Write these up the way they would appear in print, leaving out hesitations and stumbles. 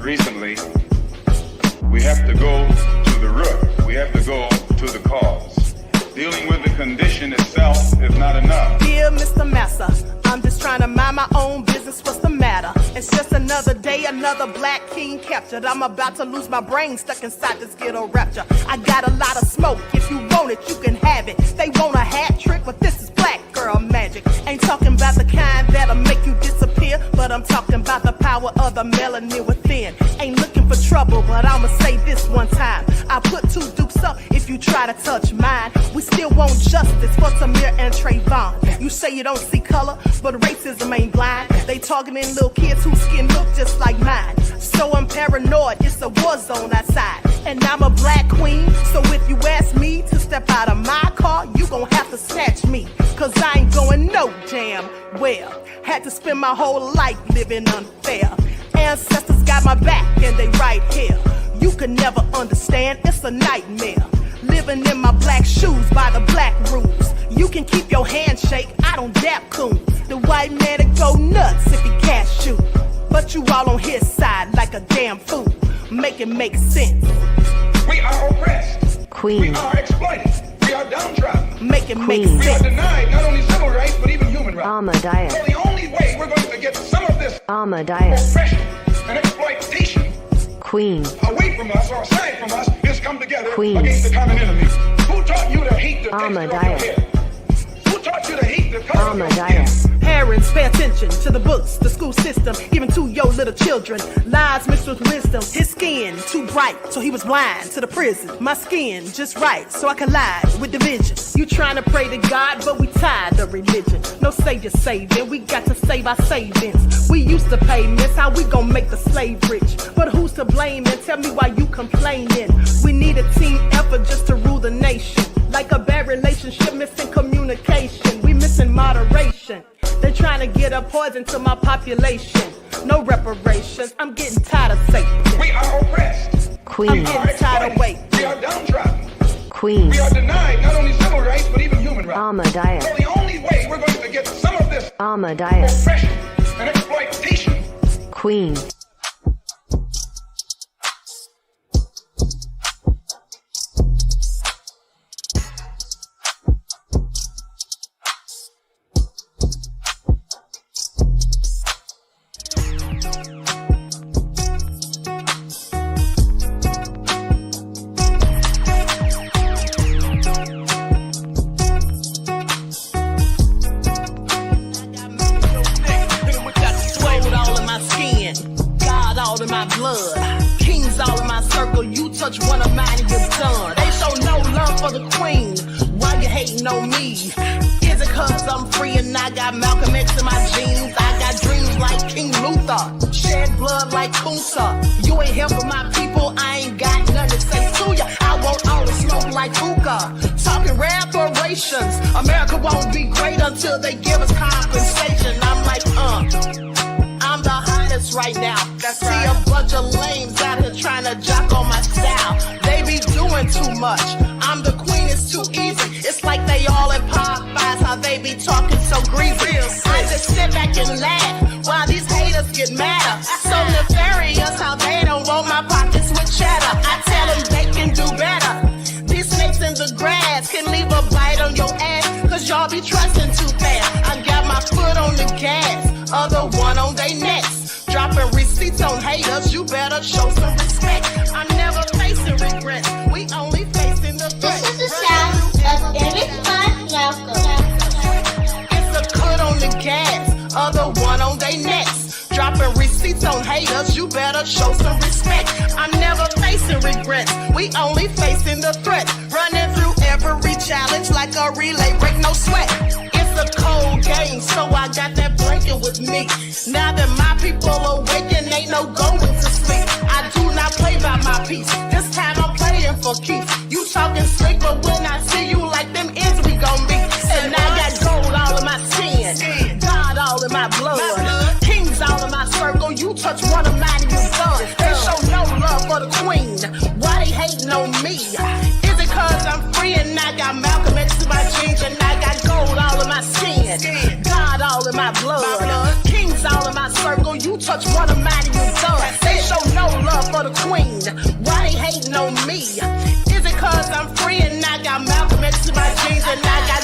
recently, we have to go to the root. We have to go to the cause. Dealing with the condition itself is not enough. Dear Mr. Massa, I'm just trying to mind my own business. What's the matter? It's just another day, another black king captured. I'm about to lose my brain, stuck inside this ghetto rapture. I got a lot of smoke. If you want it, you can have it. They want a hat trick, but this is black girl magic. Ain't talking about the kind that'll make you disappear, but I'm talking about the power of the melanin within. Ain't looking for trouble, but I'ma say this one time. I put two dukes up if you try to touch mine. We still want justice for Tamir and Trayvon. You say you don't see color, but racism ain't blind. They targeting little kids whose skin look just like mine. So I'm paranoid, it's a war zone outside. And I'm a black queen, so if you ask me to step out of my car, you gon' have to snatch me. Cause I ain't going no damn well. Had to spend my whole life living unfair. Ancestors got my back and they right here. You can never understand, it's a nightmare. Living in my black shoes by the black rules. You can keep your handshake, I don't dap coon. The white man to go nuts if he cash you. But you all on his side like a damn fool. Make it make sense. We are oppressed. Queen. We are exploited. We are downtrodden. Make it make We are sense. denied not only civil rights but even human rights. Ahmadiyyah. So the only way we're going to get some of this Ahmadiyyah. oppression and exploitation Queen. away from us or aside from us is come together Queen. against the common enemy. Who taught you to hate the texture of your Ahmadiyyah. hair? Who taught you to hate the color of your skin? Ahmadiyyah. Parents, pay attention to the books, the school system, even to your little children. Lies mixed with wisdom. His skin too bright, so he was blind to the prison. My skin just right, so I collide with division. You trying to pray to God, but we tired of religion. No savior saving, we got to save our savings. We used to pay miss, how we gon' make the slave rich? But who's to blame and tell me why you complaining? We need a team effort just to rule the nation. Like a bad relationship, missing communication. We missing moderation. They're trying to get a poison to my population. No reparations, I'm getting tired of Satan. We are oppressed. Queen. I'm getting tired of waiting. We are downtrodden. Queen. We are denied not only civil rights but even human rights. Ahmadiyyah. So the only way we're going to get some of this Ahmadiyyah. oppression and exploitation. Queen. Touch one of mine and you're done. They show no love for the queen. Why you hating on me? Is it cause I'm free and I got Malcolm X in my jeans? I got dreams like King Luther, shed blood like Kunsa. You ain't helping my people, I ain't got nothing to say to ya. I want all the smoke like hookah. Talking reparations. America won't be great until they give us compensation. I'm like, I'm the hottest right now. See a bunch of lames out here trying to jock on my style. They be doing too much. I'm the queen, it's too easy. It's like they all in Popeyes, how they be talking so greasy. I just sit back and laugh while these haters get madder. So nefarious how they don't want my pockets with cheddar. I tell them they can do better. These snakes in the grass can leave a bite on your ass, cause y'all be trusting too fast. I got my foot on the gas, other one on they necks. Dropping receipts on haters, you better show some respect. I'm never facing regrets, we only facing the threat. This is the sound of Eric It's a cut on the gas, other one on they necks. Dropping receipts on haters, you better show some respect. I'm never facing regrets, we only facing the threat. Running through every challenge like a relay, break no sweat. It's a cold game, so I got that blanket with me. Now that my people awaken, ain't no going to sleep. I do not play by my piece, this time I'm playing for keeps. You talking slick, but when I see you like them ends, we gon' meet. And I got gold all in my skin, God all in my blood, kings all in my circle. You touch one of mine and you're done. They show no love for the queen, why they hating on me? Is it cause I'm free and I got Malcolm X in my jeans, and I got gold all in my skin, God all in my blood, kings all in my circle. you touch one of mine, you done. They show no love for the queen. Why they hating on me? Is it cause I'm free and I got Malcolm X to my jeans and I got...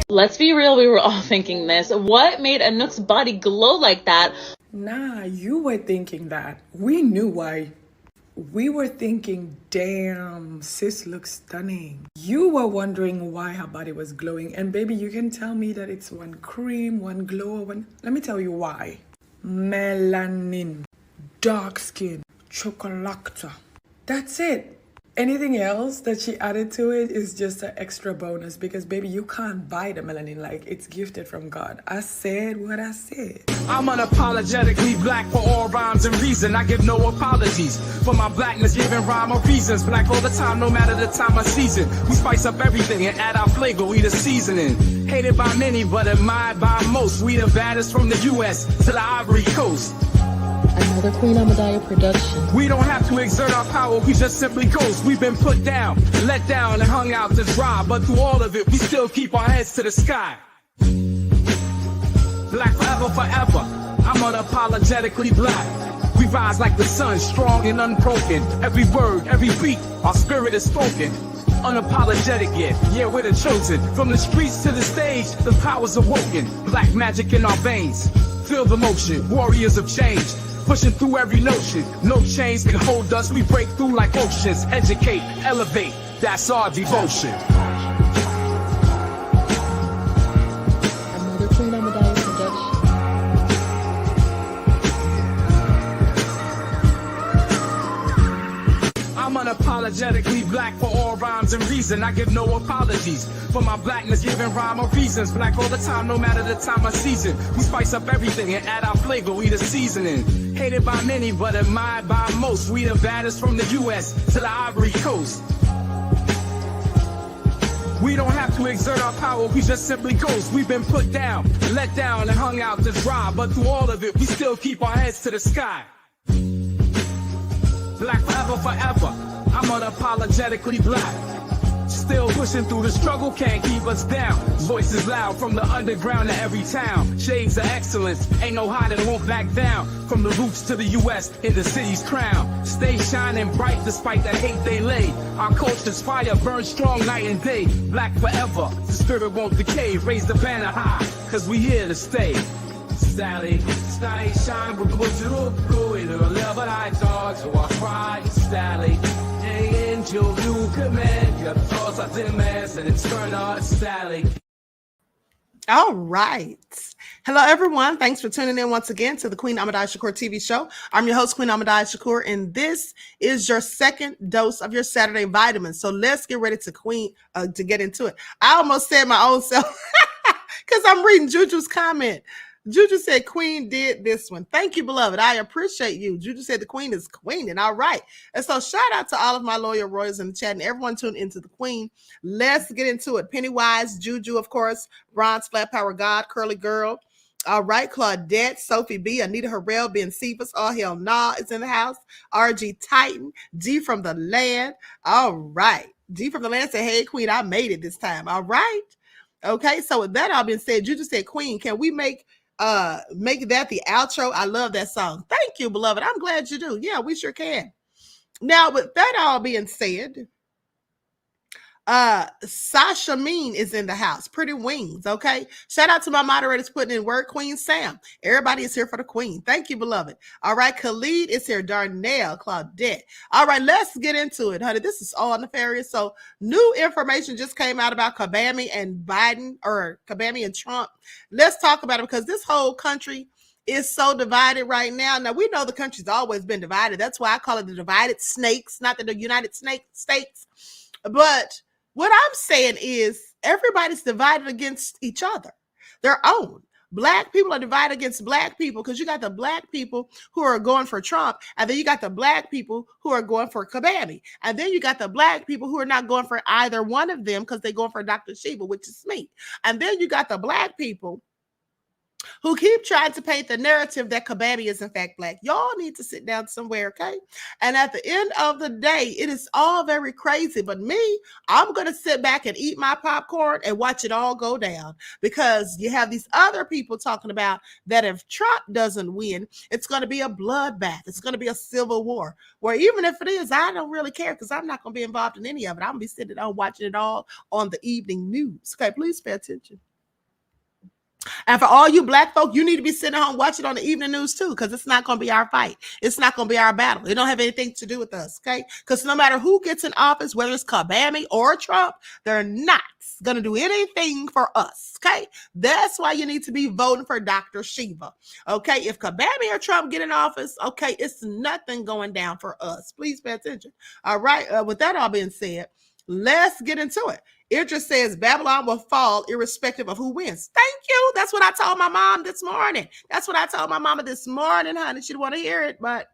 Let's be real, we were all thinking this. What made Anook's body glow like that? Nah, you were thinking that. We knew why. We were thinking, damn, sis looks stunning. You were wondering why her body was glowing. And baby, you can tell me that it's one cream, one glow, one... Let me tell you why. Melanin, dark skin, chocolate. That's it. Anything else that she added to it is just an extra bonus because, baby, you can't buy the melanin. Like, it's gifted from God. I said what I said. I'm unapologetically black for all rhymes and reason. I give no apologies for my blackness, giving rhyme or reasons. Black all the time, no matter the time of season. We spice up everything and add our flavor, we the seasoning. Hated by many, but admired by most. We the baddest from the U.S. to the Ivory Coast. Another Queen Ahmadiyyah production. We don't have to exert our power, we just simply coast. We've been put down, let down, and hung out to dry. But through all of it, we still keep our heads to the sky. Black forever, forever. I'm unapologetically black. We rise like the sun, strong and unbroken. Every word, every beat, our spirit is spoken. Unapologetic yet, yeah, we're the chosen. From the streets to the stage, the power's awoken. Black magic in our veins. Feel the motion, warriors of change. Pushing through every notion. No chains can hold us, we break through like oceans. Educate, elevate, that's our devotion. Another Queen Ahmadiyyah production. I'm unapologetically black for all rhymes and reason. I give no apologies for my blackness, giving rhyme or reasons. Black all the time, no matter the time of season. We spice up everything and add our flavor, we the seasoning. Hated by many, but admired by most. We the baddest from the U.S. to the Ivory Coast. We don't have to exert our power, we just simply coast. We've been put down, let down, and hung out to dry. But through all of it, we still keep our heads to the sky. Black forever, forever. I'm unapologetically black. Still pushing through the struggle, can't keep us down. Voices loud from the underground to every town. Shades of excellence, ain't no hiding, won't back down. From the roots to the U.S. in the city's crown. Stay shining bright despite the hate they lay. Our culture's fire burns strong night and day. Black forever, the spirit won't decay. Raise the banner high, cause we here to stay. Sally, stay shine, we're going to go in a level I talk to our pride. Sally, angel, you command, you have thoughts of them as and it's turn on Sally. All right. Hello, everyone. Thanks for tuning in once again to the Queen Ahmadiyyah Shakur TV show. I'm your host, Queen Ahmadiyyah Shakur, and this is your second dose of your Saturday vitamins. So let's get ready to get into it. I almost said my own self because I'm reading Juju's comment. Juju said Queen did this one. Thank you, beloved. I appreciate you. Juju said the Queen is queening. All right. And so shout out to all of my loyal royals in the chat and everyone tuned into the Queen. Let's get into it. Pennywise, Juju, of course, Bronze, Flat Power God, Curly Girl. All right. Claudette, Sophie B, Anita Harrell, Ben Cephas, All Hell Nah is in the house. RG Titan, D from the Land. All right. D from the Land said, hey, Queen, I made it this time. All right. Okay. So with that all being said, Juju said, Queen, can we make that the outro? I love that song. Thank you, beloved. I'm glad you do. Yeah, we sure can. Now, with that all being said, Sasha Mean is in the house. Pretty Wings. Okay. Shout out to my moderators putting in work. Queen Sam. Everybody is here for the Queen. Thank you, beloved. All right. Khalid is here. Darnell, Claudette. All right. Let's get into it, honey. This is all nefarious. So new information just came out about Kabami and Biden, or Kabami and Trump. Let's talk about it because this whole country is so divided right now. Now, we know the country's always been divided. That's why I call it the divided snakes, not the United States. But what I'm saying is everybody's divided against each other, their own. Black people are divided against black people because you got the black people who are going for Trump, and then you got the black people who are going for Kabami, and then you got the black people who are not going for either one of them because they're going for Dr. Sheba, which is me. And then you got the black people who keep trying to paint the narrative that Kabami is in fact black. Y'all need to sit down somewhere, okay? And at the end of the day, it is all very crazy. But me, I'm going to sit back and eat my popcorn and watch it all go down, because you have these other people talking about that if Trump doesn't win, it's going to be a bloodbath. It's going to be a civil war. Where even if it is, I don't really care, because I'm not going to be involved in any of it. I'm going to be sitting down watching it all on the evening news. Okay, please pay attention. And for all you black folk, you need to be sitting at home watching on the evening news too, because it's not going to be our fight. It's not going to be our battle. It don't have anything to do with us, okay? Because no matter who gets in office, whether it's Kabami or Trump, they're not going to do anything for us, okay? That's why you need to be voting for Dr. Shiva, okay? If Kabami or Trump get in office, okay, it's nothing going down for us. Please pay attention. All right, with that all being said, let's get into it. Idris says Babylon will fall irrespective of who wins. Thank you. That's what I told my mom this morning. That's what I told my mama this morning, honey. She didn't want to hear it, but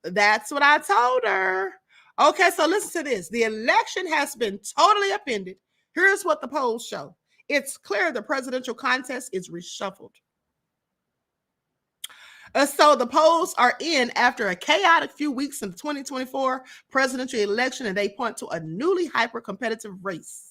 that's what I told her. Okay, so listen to this. The election has been totally upended. Here's what the polls show. It's clear the presidential contest is reshuffled. So the polls are in after a chaotic few weeks in the 2024 presidential election, and they point to a newly hyper-competitive race.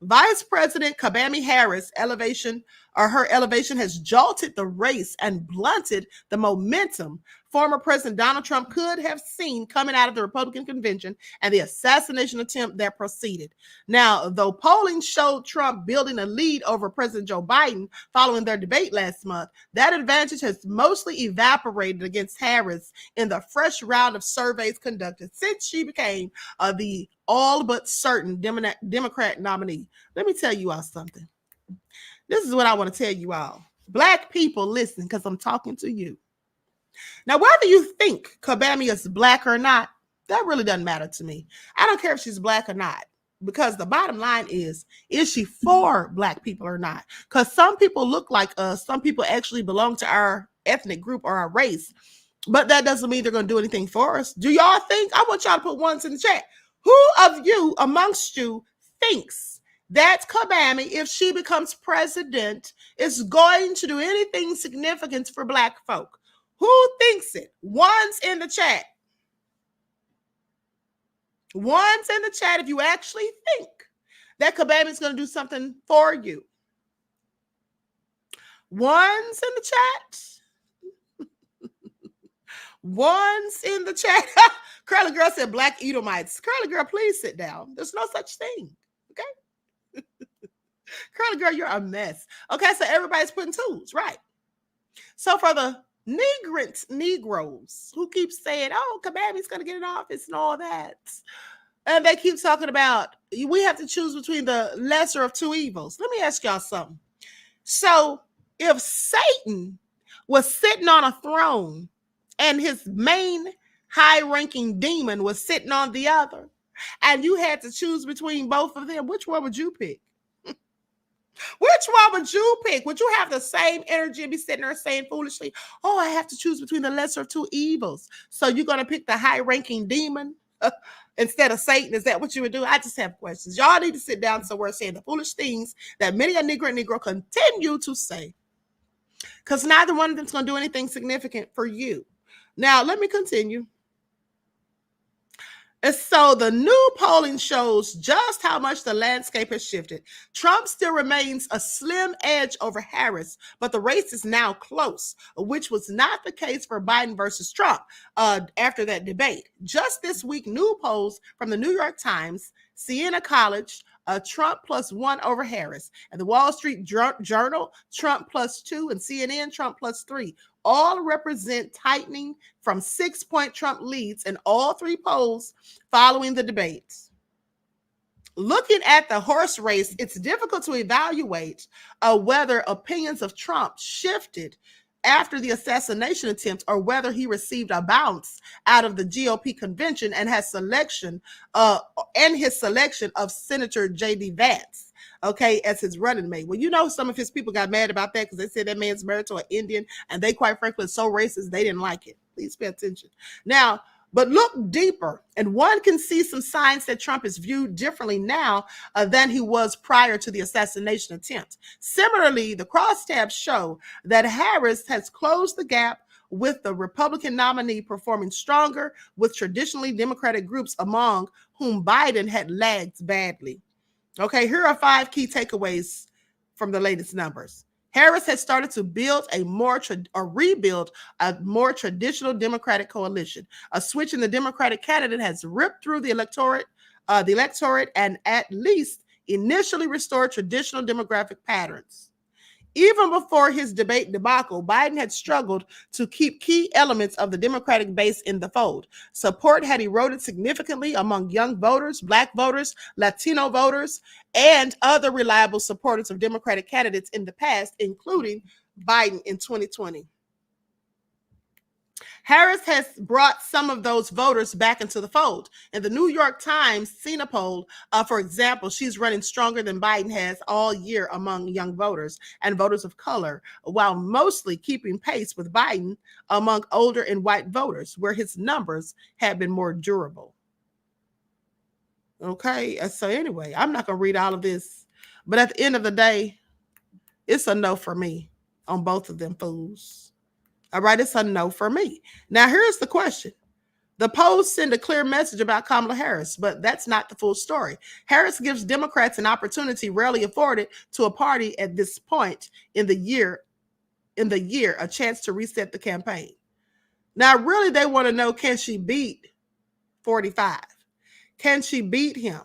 Vice President Kabami Harris' elevation has jolted the race and blunted the momentum former President Donald Trump could have seen coming out of the Republican convention and the assassination attempt that proceeded. Now, though polling showed Trump building a lead over President Joe Biden following their debate last month, that advantage has mostly evaporated against Harris in the fresh round of surveys conducted since she became the all but certain Democrat nominee. Let me tell you all something. This is what I want to tell you all. Black people, listen, because I'm talking to you. Now, whether you think Kabami is black or not, that really doesn't matter to me. I don't care if she's black or not, because the bottom line is she for black people or not? Because some people look like us. Some people actually belong to our ethnic group or our race, but that doesn't mean they're going to do anything for us. Do y'all think? I want y'all to put ones in the chat. Who of you amongst you thinks that Kabami, if she becomes president, is going to do anything significant for black folk? Who thinks it? Ones in the chat. Ones in the chat if you actually think that Kabami is going to do something for you. Ones in the chat. Ones in the chat. Curly Girl said black Edomites. Curly Girl, please sit down. There's no such thing. Okay? Curly Girl, you're a mess. Okay, so everybody's putting twos, right? So for the Negroes who keep saying, oh, Kabami's going to get in office and all that, and they keep talking about we have to choose between the lesser of two evils. Let me ask y'all something. So if Satan was sitting on a throne and his main high-ranking demon was sitting on the other, and you had to choose between both of them, which one would you pick? Which one would you pick? Would you have the same energy and be sitting there saying foolishly, oh, I have to choose between the lesser of two evils? So you're going to pick the high-ranking demon instead of Satan? Is that what you would do? I just have questions. Y'all need to sit down somewhere saying the foolish things that many a Negro continue to say, because neither one of them is going to do anything significant for you. Now, let me continue. And so the new polling shows just how much the landscape has shifted. Trump still remains a slim edge over Harris, but the race is now close, which was not the case for Biden versus Trump after that debate. Just this week, new polls from the New York Times, Siena College, Trump +1 over Harris, and the Wall Street Journal, Trump +2, and CNN, Trump +3. All represent tightening from 6-point Trump leads in all three polls following the debates. Looking at the horse race, it's difficult to evaluate whether opinions of Trump shifted after the assassination attempt or whether he received a bounce out of the GOP convention and his selection of Senator J.D. Vance, okay, as his running mate. Well, you know, some of his people got mad about that because they said that man's married to an Indian, and they, quite frankly, are so racist, they didn't like it. Please pay attention. Now, But look deeper, and one can see some signs that Trump is viewed differently now than he was prior to the assassination attempt. Similarly, the crosstabs show that Harris has closed the gap with the Republican nominee, performing stronger with traditionally Democratic groups among whom Biden had lagged badly. Okay, here are 5 key takeaways from the latest numbers. Harris has started to build rebuild a more traditional Democratic coalition. A switch in the Democratic candidate has ripped through the electorate, and at least initially restored traditional demographic patterns. Even before his debate debacle, Biden had struggled to keep key elements of the Democratic base in the fold. Support had eroded significantly among young voters, Black voters, Latino voters, and other reliable supporters of Democratic candidates in the past, including Biden in 2020. Harris has brought some of those voters back into the fold. In the New York Times C0p poll, for example, she's running stronger than Biden has all year among young voters and voters of color, while mostly keeping pace with Biden among older and white voters, where his numbers have been more durable. Okay, so anyway, I'm not going to read all of this, but at the end of the day, it's a no for me on both of them fools. All right, it's a no for me. Now, here's the question. The polls send a clear message about Kamala Harris, but that's not the full story. Harris gives Democrats an opportunity rarely afforded to a party at this point in the year, a chance to reset the campaign. Now, really, they want to know, can she beat 45? Can she beat him?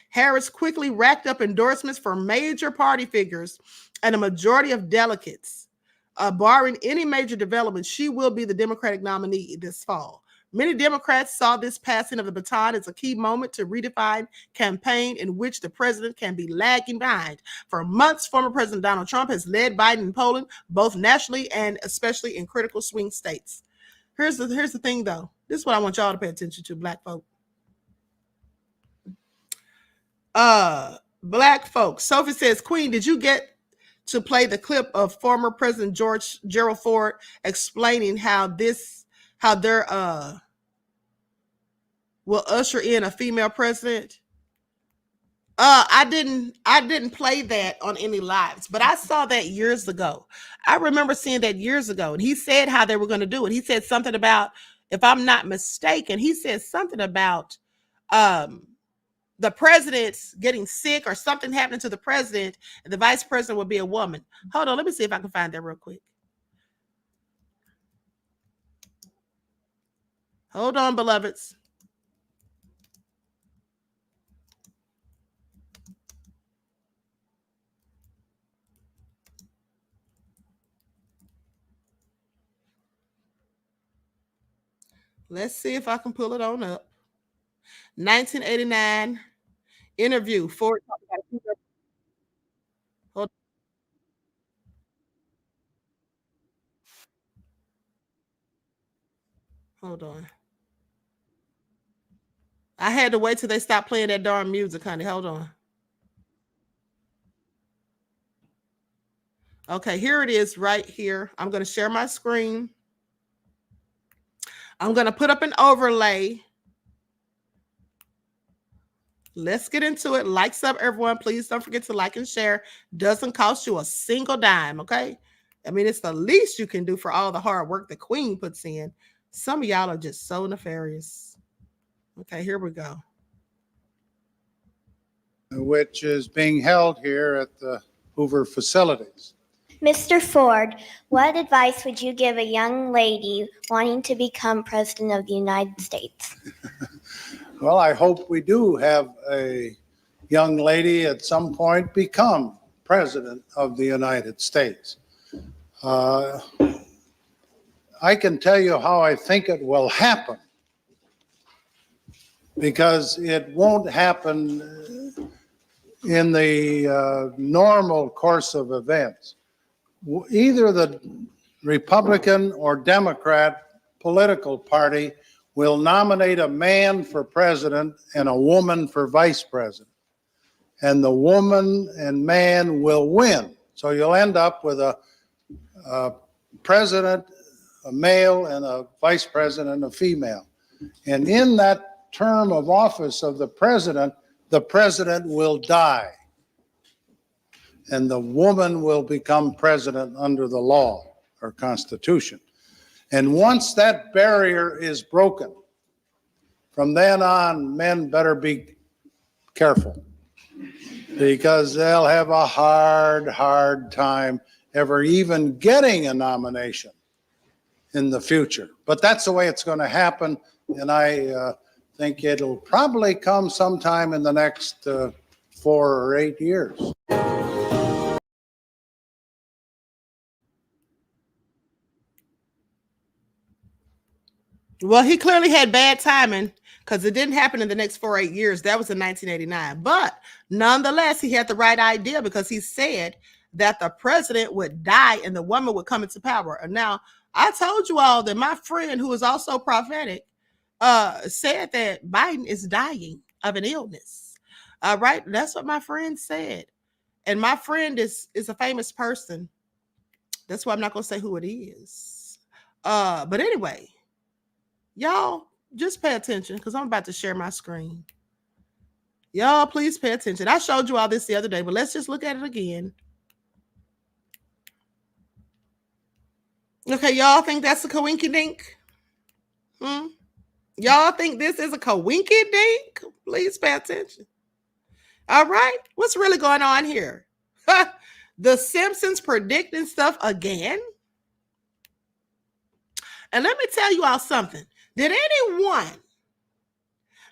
Harris quickly racked up endorsements from major party figures and a majority of delegates. Barring any major development, she will be the Democratic nominee this fall. Many Democrats saw this passing of the baton as a key moment to redefine campaign in which the president can be lagging behind. For months, former President Donald Trump has led Biden in polling, both nationally and especially in critical swing states. Here's the thing, though. This is what I want y'all to pay attention to, Black folk. Black folks. Sophie says, Queen, did you get to play the clip of former President Gerald Ford explaining how there will usher in a female president? I didn't play that on any lives, but I saw that years ago. I remember seeing that years ago, and he said how they were going to do it. He said something about, if I'm not mistaken, he said something about the president's getting sick or something happening to the president, and the vice president will be a woman. Hold on, let me see if I can find that real quick. Hold on, beloveds. Let's see if I can pull it on up. 1989 interview. Ford. Hold on. I had to wait till they stopped playing that darn music, honey. Hold on. Okay, here it is right here. I'm going to share my screen. I'm going to put up an overlay. Let's get into it. Likes up, everyone. Please don't forget to like and share. Doesn't cost you a single dime, okay? I mean, it's the least you can do for all the hard work the Queen puts in. Some of y'all are just so nefarious. Okay, here we go. Which is being held here at the Hoover facilities. Mr. Ford, what advice would you give a young lady wanting to become President of the United States? Well, I hope we do have a young lady at some point become President of the United States. I can tell you how I think it will happen, because it won't happen in the normal course of events. Either the Republican or Democrat political party will nominate a man for president and a woman for vice president. And the woman and man will win. So you'll end up with a president, a male, and a vice president, a female. And in that term of office of the president will die. And the woman will become president under the law or constitution. And once that barrier is broken, from then on, men better be careful, because they'll have a hard time ever even getting a nomination in the future. But that's the way it's going to happen, and I think it'll probably come sometime in the next 4 or 8 years. Well, he clearly had bad timing because it didn't happen in the next 4 or 8 years. That was in 1989. But nonetheless, he had the right idea because he said that the president would die and the woman would come into power. And now, I told you all that my friend, who is also prophetic, said that Biden is dying of an illness. All right. That's what my friend said. And my friend is a famous person. That's why I'm not going to say who it is. But anyway, y'all just pay attention because I'm about to share my screen. Y'all, please pay attention. I showed you all this the other day, but let's just look at it again. Okay, y'all think that's a coinky dink? Y'all think this is a coinky dink? Please pay attention. All right, what's really going on here? The Simpsons predicting stuff again? And let me tell you all something. Did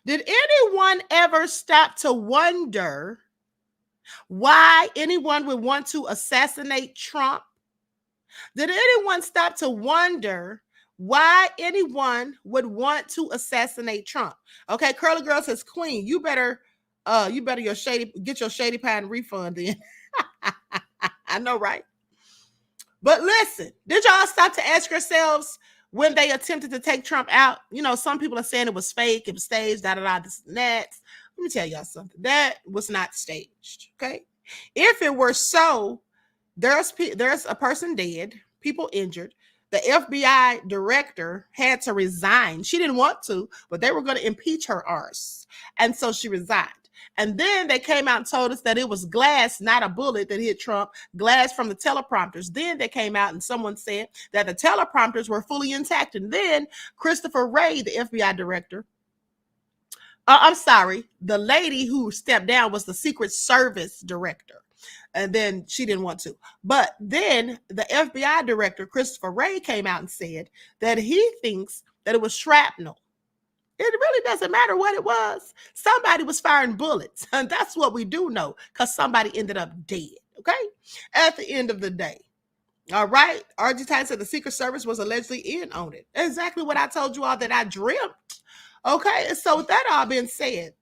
anyone ever stop to wonder why anyone would want to assassinate Trump? Did anyone stop to wonder why anyone would want to assassinate Trump? Okay, Curly Girl says, Queen, you better get your shady pine refund then. I know, right? But listen, did y'all stop to ask yourselves when they attempted to take Trump out? You know, some people are saying it was fake, it was staged, this and that. Let me tell y'all something. That was not staged, okay? If it were so, there's a person dead, people injured. The FBI director had to resign. She didn't want to, but they were going to impeach her arse. And so she resigned. And then they came out and told us that it was glass, not a bullet, that hit Trump, glass from the teleprompters. Then they came out and someone said that the teleprompters were fully intact. And then Christopher Wray, the FBI director, I'm sorry, the lady who stepped down was the Secret Service director. And then she didn't want to. But then the FBI director, Christopher Wray, came out and said that he thinks that it was shrapnel. It really doesn't matter what it was. Somebody was firing bullets. And that's what we do know, because somebody ended up dead, okay? At the end of the day. All right? Argentine said the Secret Service was allegedly in on it. Exactly what I told you all that I dreamt. Okay? So with that all being said,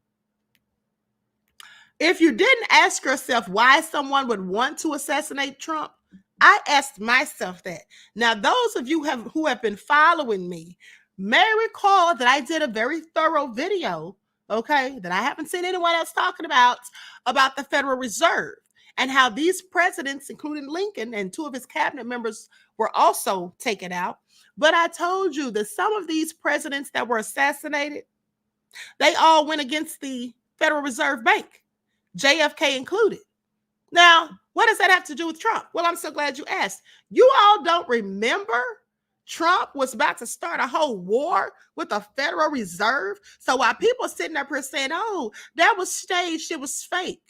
if you didn't ask yourself why someone would want to assassinate Trump, I asked myself that. Now, those of you who have been following me may recall that I did a very thorough video, okay, that I haven't seen anyone else talking about the Federal Reserve and how these presidents, including Lincoln and 2 of his cabinet members, were also taken out. But I told you that some of these presidents that were assassinated, they all went against the Federal Reserve Bank, JFK included. Now, what does that have to do with Trump? Well, I'm so glad you asked. You all don't remember Trump was about to start a whole war with the Federal Reserve? So while people are sitting up here saying, oh, that was staged, it was fake,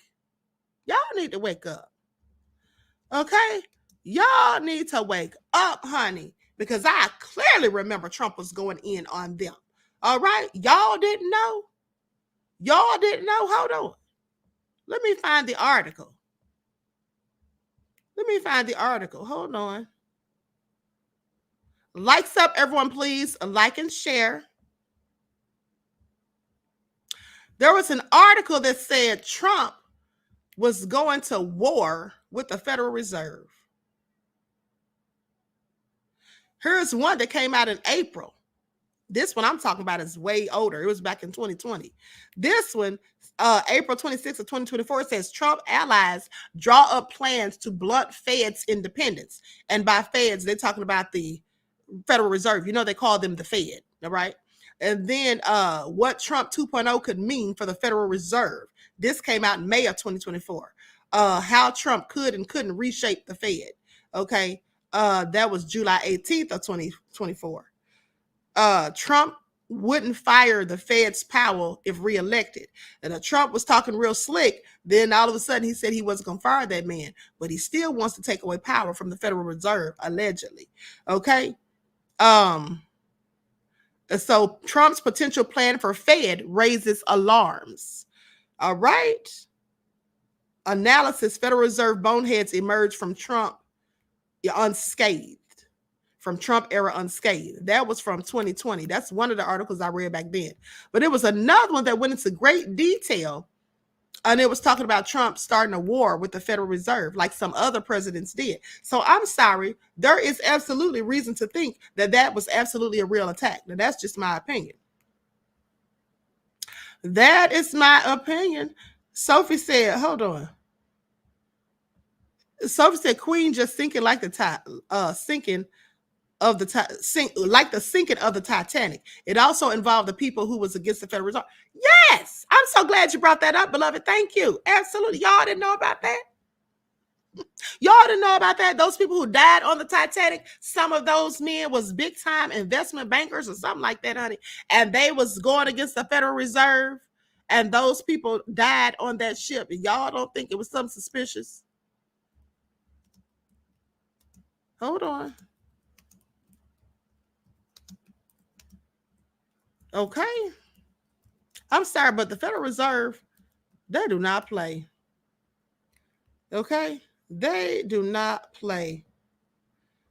y'all need to wake up. Okay? Y'all need to wake up, honey, because I clearly remember Trump was going in on them. All right? Y'all didn't know? Y'all didn't know? Hold on. Let me find the article. Hold on. Likes up, everyone, please. Like and share. There was an article that said Trump was going to war with the Federal Reserve. Here's one that came out in April. This one I'm talking about is way older. It was back in 2020. This one, April 26th of 2024, says Trump allies draw up plans to blunt Fed's independence. And by Feds, they're talking about the Federal Reserve. You know, they call them the Fed, all right? And then what Trump 2.0 could mean for the Federal Reserve. This came out in May of 2024. How Trump could and couldn't reshape the Fed. Okay. That was July 18th of 2024. Trump wouldn't fire the Fed's Powell if reelected. And Trump was talking real slick. Then all of a sudden he said he wasn't going to fire that man, but he still wants to take away power from the Federal Reserve, allegedly. Okay. So Trump's potential plan for Fed raises alarms. All right. Analysis: Federal Reserve boneheads emerge from Trump unscathed. From Trump era unscathed. That was from 2020. That's one of the articles I read back then. But it was another one that went into great detail. And it was talking about Trump starting a war with the Federal Reserve, like some other presidents did. So I'm sorry. There is absolutely reason to think that that was absolutely a real attack. Now, that's just my opinion. That is my opinion. Sophie said, hold on. Sophie said, Queen just sinking like the sinking of the like the sinking of the Titanic. It also involved the people who was against the Federal Reserve. Yes, I'm so glad you brought that up, beloved. Thank you. Absolutely. Y'all didn't know about that? Y'all didn't know about that? Those people who died on the Titanic, some of those men was big time investment bankers or something like that, honey. And they was going against the Federal Reserve. And those people died on that ship. And y'all don't think it was something suspicious? Hold on. Okay. I'm sorry, but the Federal Reserve, they do not play. Okay? They do not play.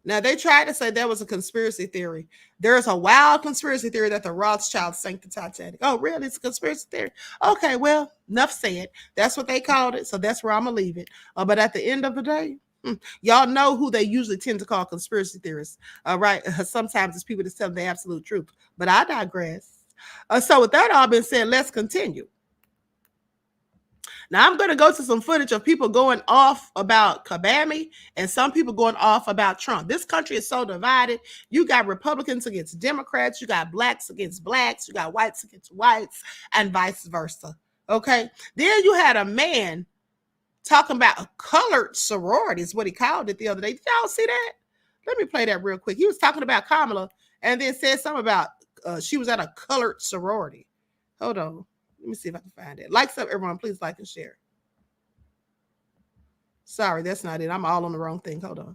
Now, they tried to say there was a conspiracy theory. There's a wild conspiracy theory that the Rothschilds sank the Titanic. Oh, really? It's a conspiracy theory? Okay, well, enough said. That's what they called it, so that's where I'm going to leave it. But at the end of the day, y'all know who they usually tend to call conspiracy theorists. All right? Sometimes it's people that tell the absolute truth. But I digress. So with that all being said, let's continue. Now, I'm going to go to some footage of people going off about Kabami and some people going off about Trump. This country is so divided. You got Republicans against Democrats. You got blacks against blacks. You got whites against whites and vice versa. Okay. Then you had a man talking about a colored sorority is what he called it the other day. Did y'all see that? Let me play that real quick. He was talking about Kamala and then said something about she was at a colored sorority. Hold on. Let me see if I can find it. Likes up, everyone. Please like and share. Sorry, that's not it. I'm all on the wrong thing. Hold on.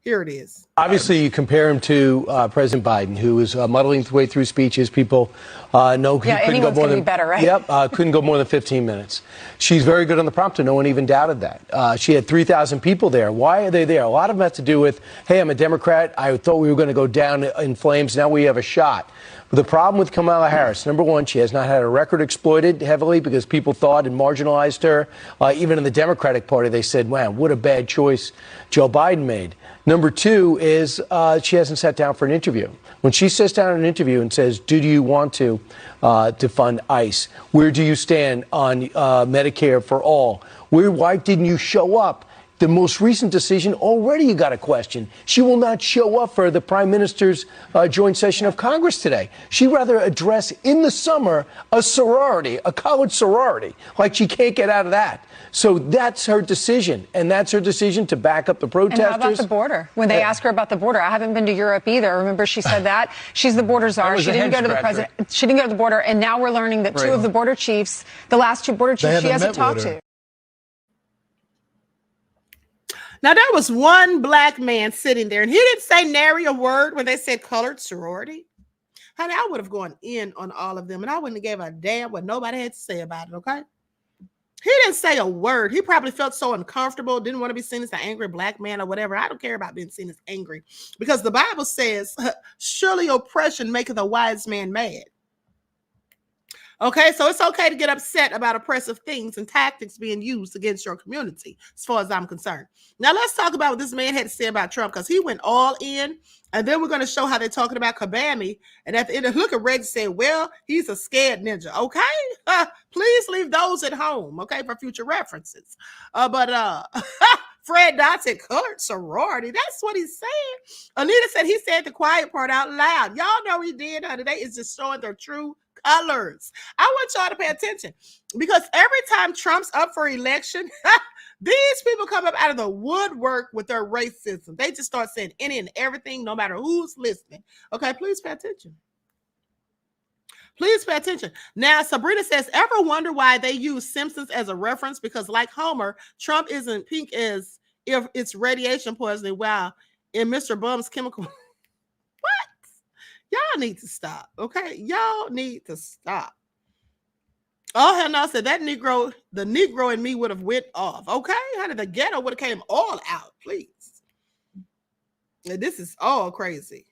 Here it is. Obviously, you compare him to President Biden, who is muddling his way through speeches. People know he couldn't go more than better, right? Yep, couldn't go more than 15 minutes. She's very good on the prompter. No one even doubted that. She had 3,000 people there. Why are they there? A lot of them have to do with, hey, I'm a Democrat. I thought we were going to go down in flames. Now we have a shot. But the problem with Kamala Harris, number one, she has not had her record exploited heavily because people thought and marginalized her. Even in the Democratic Party, they said, wow, what a bad choice Joe Biden made. Number two is she hasn't sat down for an interview. When she sits down in an interview and says, do you want to fund ICE? Where do you stand on Medicare for all? Why didn't you show up? The most recent decision, already you got a question. She will not show up for the Prime Minister's joint session of Congress today. She'd rather address in the summer a sorority, a college sorority, like she can't get out of that. So that's her decision, and that's her decision to back up the protesters. And how about the border? When they ask her about the border, I haven't been to Europe either. Remember, she said that she's the border czar. She didn't go to the president. She didn't go to the border, and now we're learning that two of the border chiefs, the last two border chiefs, she hasn't talked to. Now, there was one black man sitting there, and he didn't say nary a word when they said colored sorority. Honey, I would have gone in on all of them, and I wouldn't have gave a damn what nobody had to say about it, okay? He didn't say a word. He probably felt so uncomfortable, didn't want to be seen as an angry black man or whatever. I don't care about being seen as angry because the Bible says, surely oppression maketh a wise man mad. Okay, so it's okay to get upset about oppressive things and tactics being used against your community, as far as I'm concerned. Now, let's talk about what this man had to say about Trump, because he went all in, and then we're going to show how they're talking about Kabami. And at the end, look at Reggie said, well, he's a scared ninja. Okay, please leave those at home, okay, for future references. But Fred Dot said colored sorority. That's what he's saying. Anita said he said the quiet part out loud. Y'all know he did, honey. They is just showing their true colors. I want y'all to pay attention because every time Trump's up for election, these people come up out of the woodwork with their racism. They just start saying any and everything, no matter who's listening. Okay, please pay attention. Please pay attention. Now, Sabrina says, ever wonder why they use Simpsons as a reference? Because like Homer, Trump isn't pink as if it's radiation poisoning. Wow. In Mr. Bum's chemical. What? Y'all need to stop. Okay. Y'all need to stop. Oh, hell no. Said that Negro, the Negro in me would have went off. Okay. Honey, the ghetto would have came all out. Please. This is all crazy.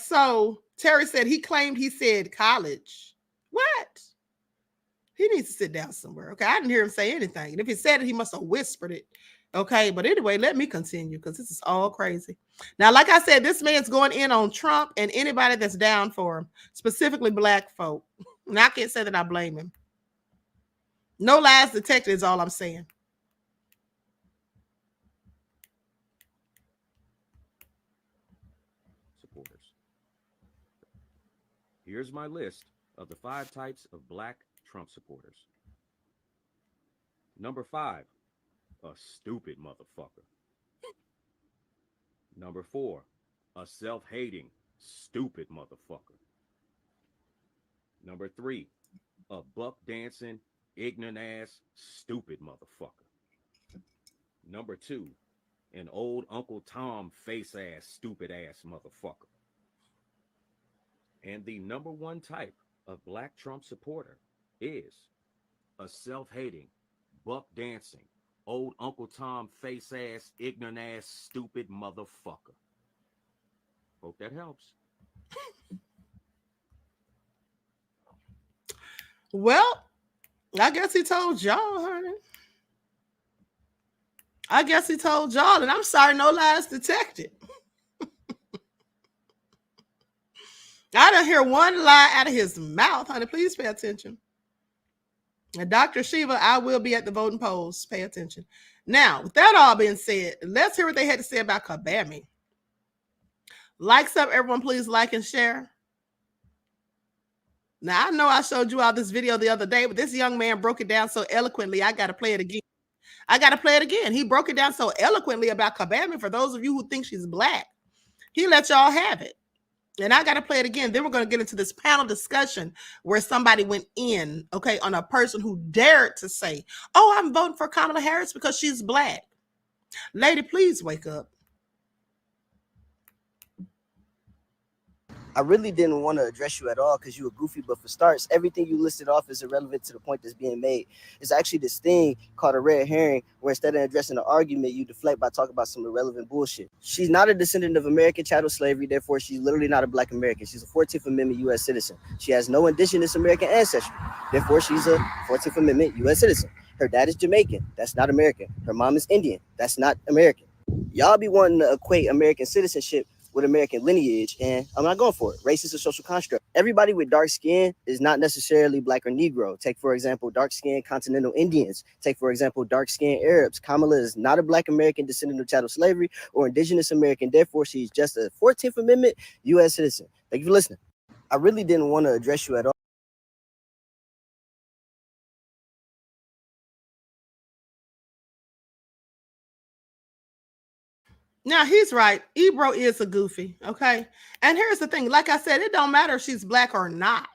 So Terry said he claimed he said college. What? He needs to sit down somewhere. Okay. I didn't hear him say anything. And if he said it, he must have whispered it. Okay. But anyway, let me continue because this is all crazy. Now, like I said, this man's going in on Trump and anybody that's down for him, specifically black folk. And I can't say that I blame him. No lies detected is all I'm saying. Supporters. Here's my list of the 5 types of black Trump supporters. Number 5, a stupid motherfucker. Number 4, a self-hating, stupid motherfucker. Number 3, a buck-dancing, ignorant-ass, stupid motherfucker. Number 2, an old Uncle Tom face-ass, stupid-ass motherfucker. And the number 1 type of black Trump supporter is a self-hating, buck-dancing, old Uncle Tom face-ass, ignorant-ass, stupid motherfucker. Hope that helps. Well, I guess he told y'all, honey. I guess he told y'all, and I'm sorry, no lies detected. I don't hear one lie out of his mouth, honey. Please pay attention. And Dr. Shiva, I will be at the voting polls. Pay attention. Now, with that all being said, let's hear what they had to say about Kabami. Likes up, everyone, please like and share. Now, I know I showed you all this video the other day, but this young man broke it down so eloquently, I got to play it again. He broke it down so eloquently about Kabami. For those of you who think she's black, he let y'all have it. And I got to play it again. Then we're going to get into this panel discussion where somebody went in, okay, on a person who dared to say, oh, I'm voting for Kamala Harris because she's black. Lady, please wake up. I really didn't want to address you at all because you were goofy, but for starts, everything you listed off is irrelevant to the point that's being made. It's actually this thing called a red herring, where instead of addressing the argument, you deflect by talking about some irrelevant bullshit. She's not a descendant of American chattel slavery, therefore she's literally not a black American. She's a 14th Amendment U.S. citizen. She has no indigenous American ancestry, therefore she's a 14th Amendment U.S. citizen. Her dad is Jamaican, that's not American. Her mom is Indian, that's not American. Y'all be wanting to equate American citizenship with American lineage, and I'm not going for it. Race is a social construct. Everybody with dark skin is not necessarily black or Negro. Take, for example, dark-skinned continental Indians. Take, for example, dark-skinned Arabs. Kamala is not a black American descendant of chattel slavery or indigenous American. Therefore, she's just a 14th Amendment U.S. citizen. Thank you for listening. I really didn't want to address you at all. Now, he's right. Ebro is a goofy, okay? And here's the thing. Like I said, it don't matter if she's black or not.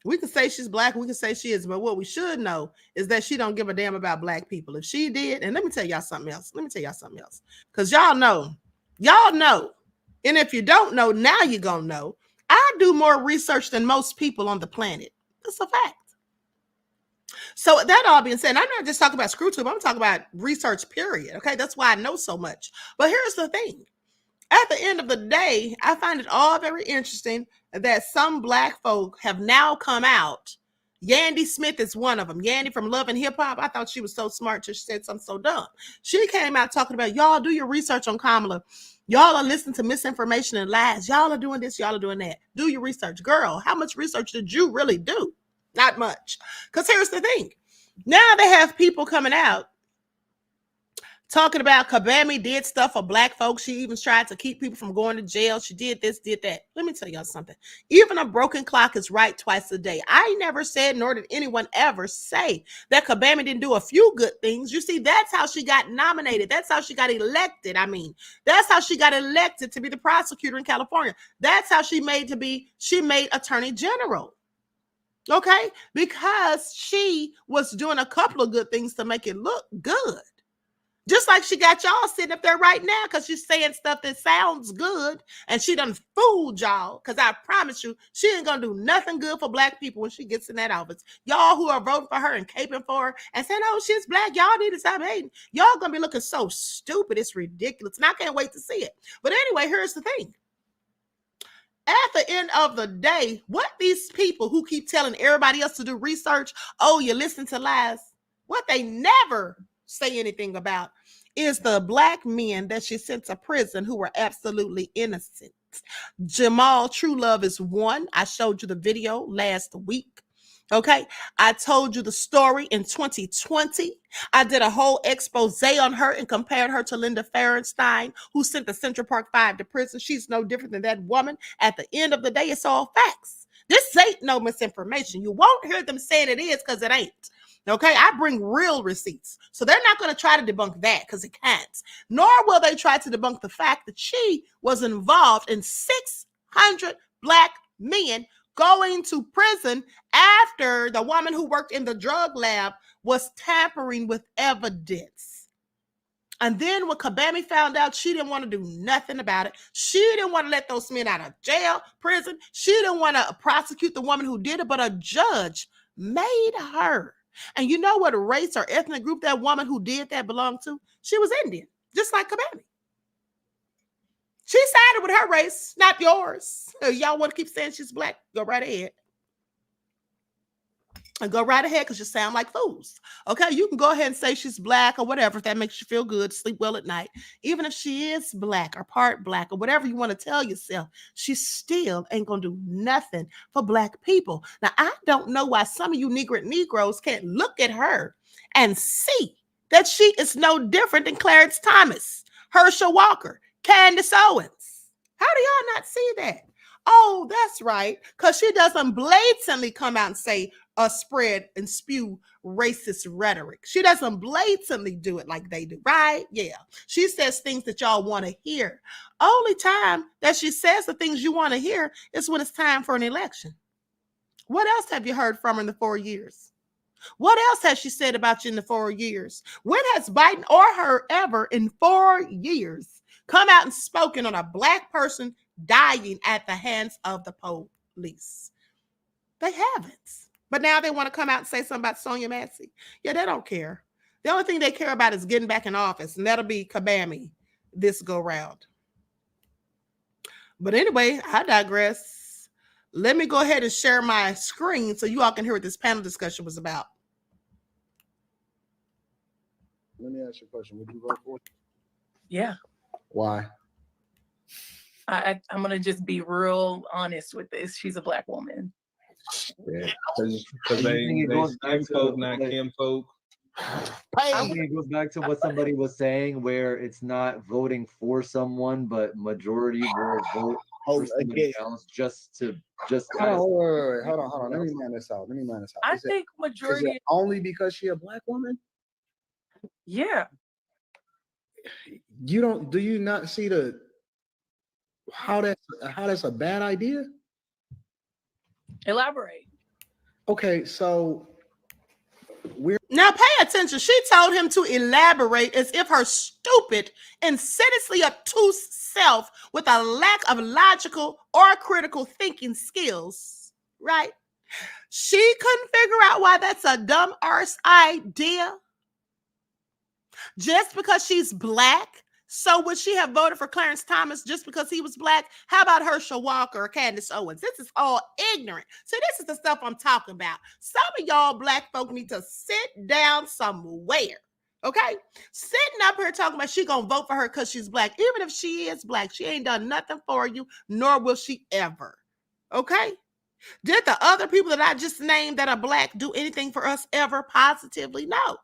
We can say she's black. We can say she is. But what we should know is that she don't give a damn about black people. If she did, and let me tell y'all something else. Because y'all know. And if you don't know, now you're going to know. I do more research than most people on the planet. That's a fact. So that all being said, I'm not just talking about ScrewTube. I'm talking about research, period. Okay, that's why I know so much. But here's the thing. At the end of the day, I find it all very interesting that some black folk have now come out. Yandy Smith is one of them. Yandy from Love and Hip Hop. I thought she was so smart. She said something so dumb. She came out talking about, y'all do your research on Kamala. Y'all are listening to misinformation and lies. Y'all are doing this. Y'all are doing that. Do your research. Girl, how much research did you really do? Not much. Because here's the thing. Now they have people coming out talking about Kabami did stuff for black folks. She even tried to keep people from going to jail. She did this, did that. Let me tell y'all something. Even a broken clock is right twice a day. I never said, nor did anyone ever say that Kabami didn't do a few good things. You see, that's how she got nominated. That's how she got elected. I mean, that's how she got elected to be the prosecutor in California. That's how she made attorney general. Okay, because she was doing a couple of good things to make it look good. Just like she got y'all sitting up there right now because she's saying stuff that sounds good and she done fooled y'all, because I promise you, she ain't going to do nothing good for black people when she gets in that office. Y'all who are voting for her and caping for her and saying, oh, she's black, y'all need to stop hating. Y'all going to be looking so stupid. It's ridiculous. And I can't wait to see it. But anyway, here's the thing. At the end of the day, what these people who keep telling everybody else to do research, oh, you listen to lies, what they never say anything about is the black men that she sent to prison who were absolutely innocent. Jamal True Love is one. I showed you the video last week. Okay, I told you the story in 2020. I did a whole expose on her and compared her to Linda Fahrenstein, who sent the Central Park 5 to prison. She's no different than that woman. At the end of the day, it's all facts. This ain't no misinformation. You won't hear them saying it is because it ain't. Okay, I bring real receipts. So they're not going to try to debunk that because it can't. Nor will they try to debunk the fact that she was involved in 600 black men going to prison after the woman who worked in the drug lab was tampering with evidence. And then when Kabami found out, she didn't want to do nothing about it. She didn't want to let those men out of jail, prison. She didn't want to prosecute the woman who did it, but a judge made her. And you know what race or ethnic group that woman who did that belonged to? She was Indian, just like Kabami. She sided with her race, not yours. Y'all want to keep saying she's black? Go right ahead. And go right ahead because you sound like fools. Okay, you can go ahead and say she's black or whatever if that makes you feel good, sleep well at night. Even if she is black or part black or whatever you want to tell yourself, she still ain't going to do nothing for black people. Now, I don't know why some of you Negroes can't look at her and see that she is no different than Clarence Thomas, Herschel Walker, Candace Owens. How do y'all not see that? Oh, that's right, because she doesn't blatantly come out and say, spread and spew racist rhetoric. She doesn't blatantly do it like they do, right? Yeah. She says things that y'all want to hear. Only time that she says the things you want to hear is when it's time for an election. What else have you heard from her in the 4 years? What else has she said about you in the 4 years? When has Biden or her ever in 4 years come out and spoken on a black person dying at the hands of the police? They haven't. But now they want to come out and say something about Sonya Massey. Yeah, they don't care. The only thing they care about is getting back in office, and that'll be Kabami this go round. But anyway, I digress. Let me go ahead and share my screen so you all can hear what this panel discussion was about. Let me ask you a question. Would you vote for it? Yeah. Why? I'm going to just be real honest with this. She's a black woman. Yeah. Because they skin folk, not Kim folk. I think it goes back to what somebody was saying, where it's not voting for someone, but majority will vote for somebody else just to Hold on. Let me mind this out. I think majority is it only because she a black woman? Yeah. Do you not see how that's a bad idea? Elaborate. Okay, so now pay attention. She told him to elaborate as if her stupid, insidiously obtuse self with a lack of logical or critical thinking skills, right? She couldn't figure out why that's a dumb arse idea. Just because she's black, so would she have voted for Clarence Thomas just because he was black? How about Herschel Walker or Candace Owens? This is all ignorant. So this is the stuff I'm talking about. Some of y'all black folk need to sit down somewhere, okay? Sitting up here talking about she gonna vote for her because she's black. Even if she is black, she ain't done nothing for you, nor will she ever, okay? Did the other people that I just named that are black do anything for us ever positively? No.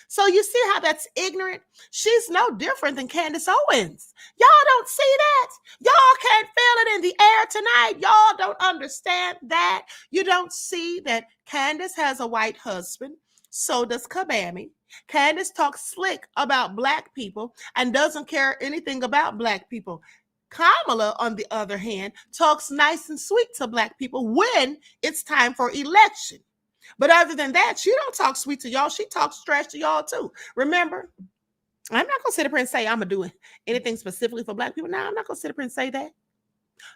So you see how that's ignorant? She's no different than Candace Owens. Y'all don't see that. Y'all can't feel it in the air tonight. Y'all don't understand that. You don't see that Candace has a white husband. So does Kabami. Candace talks slick about Black people and doesn't care anything about Black people. Kamala, on the other hand, talks nice and sweet to Black people when it's time for election. But other than that, she don't talk sweet to y'all. She talks trash to y'all too. Remember, I'm not going to sit up here and say I'm going to do anything specifically for Black people. No, I'm not going to sit up here and say that.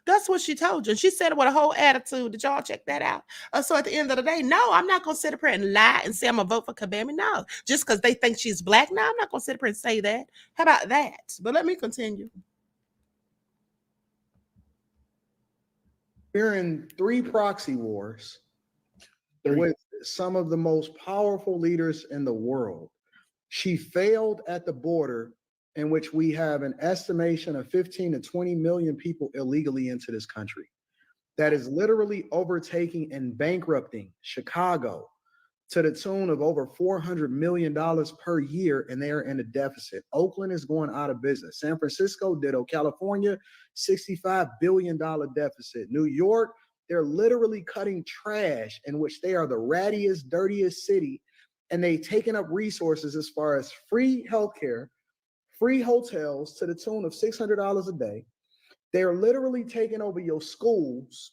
That's what she told you. And she said it with a whole attitude. Did y'all check that out? So at the end of the day, no, I'm not going to sit up here and lie and say I'm going to vote for Kabami. No, just because they think she's Black. No, I'm not going to sit up here and say that. How about that? But let me continue. We're in 3 proxy wars with some of the most powerful leaders in the world. She failed at the border, in which we have an estimation of 15 to 20 million people illegally into this country. That is literally overtaking and bankrupting Chicago to the tune of over $400 million per year, and they are in a deficit. Oakland is going out of business. San Francisco ditto. California, $65 billion deficit. New York, they're literally cutting trash, in which they are the rattiest, dirtiest city, and they've taken up resources as far as free healthcare, free hotels to the tune of $600 a day. They're literally taking over your schools.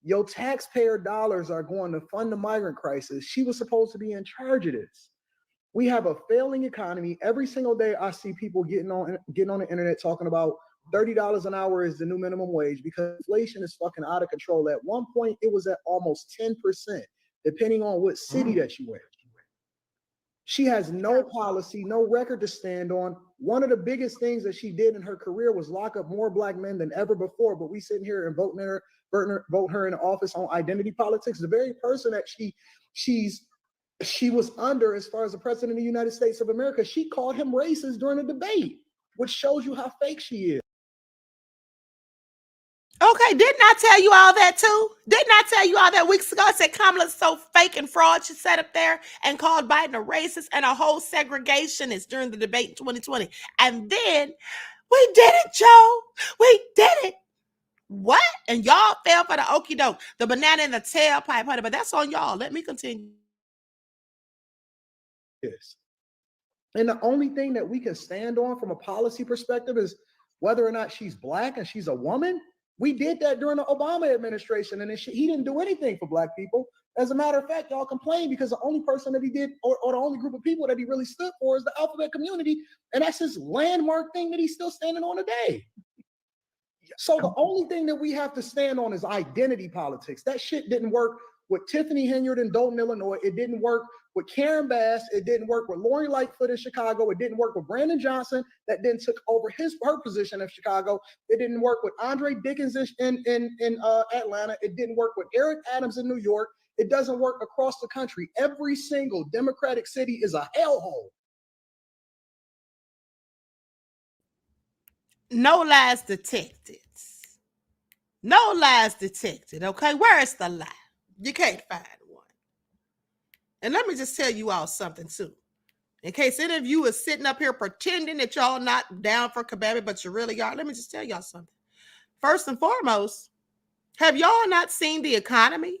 Your taxpayer dollars are going to fund the migrant crisis. She was supposed to be in charge of this. We have a failing economy. Every single day I see people getting on the internet talking about $30 an hour is the new minimum wage because inflation is fucking out of control. At one point, it was at almost 10%, depending on what city that you in. She has no policy, no record to stand on. One of the biggest things that she did in her career was lock up more Black men than ever before. But we sitting here and vote her in office on identity politics. The very person that she was under as far as the president of the United States of America, she called him racist during a debate, which shows you how fake she is. Okay, didn't I tell you all that too? Didn't I tell you all that weeks ago? I said Kamala's so fake and fraud. She sat up there and called Biden a racist and a whole segregationist during the debate in 2020. And then we did it, Joe. We did it. What? And y'all fell for the okie doke, the banana in the tailpipe, honey. But that's on y'all. Let me continue. Yes. And the only thing that we can stand on from a policy perspective is whether or not she's Black and she's a woman. We did that during the Obama administration, and he didn't do anything for Black people. As a matter of fact, y'all complain because the only person that he did, or the only group of people that he really stood for is the alphabet community, and that's his landmark thing that he's still standing on today. So the only thing that we have to stand on is identity politics. That shit didn't work with Tiffany Henyard in Dayton, Illinois. It didn't work with Karen Bass. It didn't work with Lori Lightfoot in Chicago. It didn't work with Brandon Johnson that then took over her position in Chicago. It didn't work with Andre Dickens in Atlanta. It didn't work with Eric Adams in New York. It doesn't work across the country. Every single Democratic city is a hellhole. No lies detected. No lies detected, okay? Where is the lie? You can't find one. And let me just tell you all something too. In case any of you is sitting up here pretending that y'all not down for Kabami, but you really are, let me just tell y'all something. First and foremost, have y'all not seen the economy?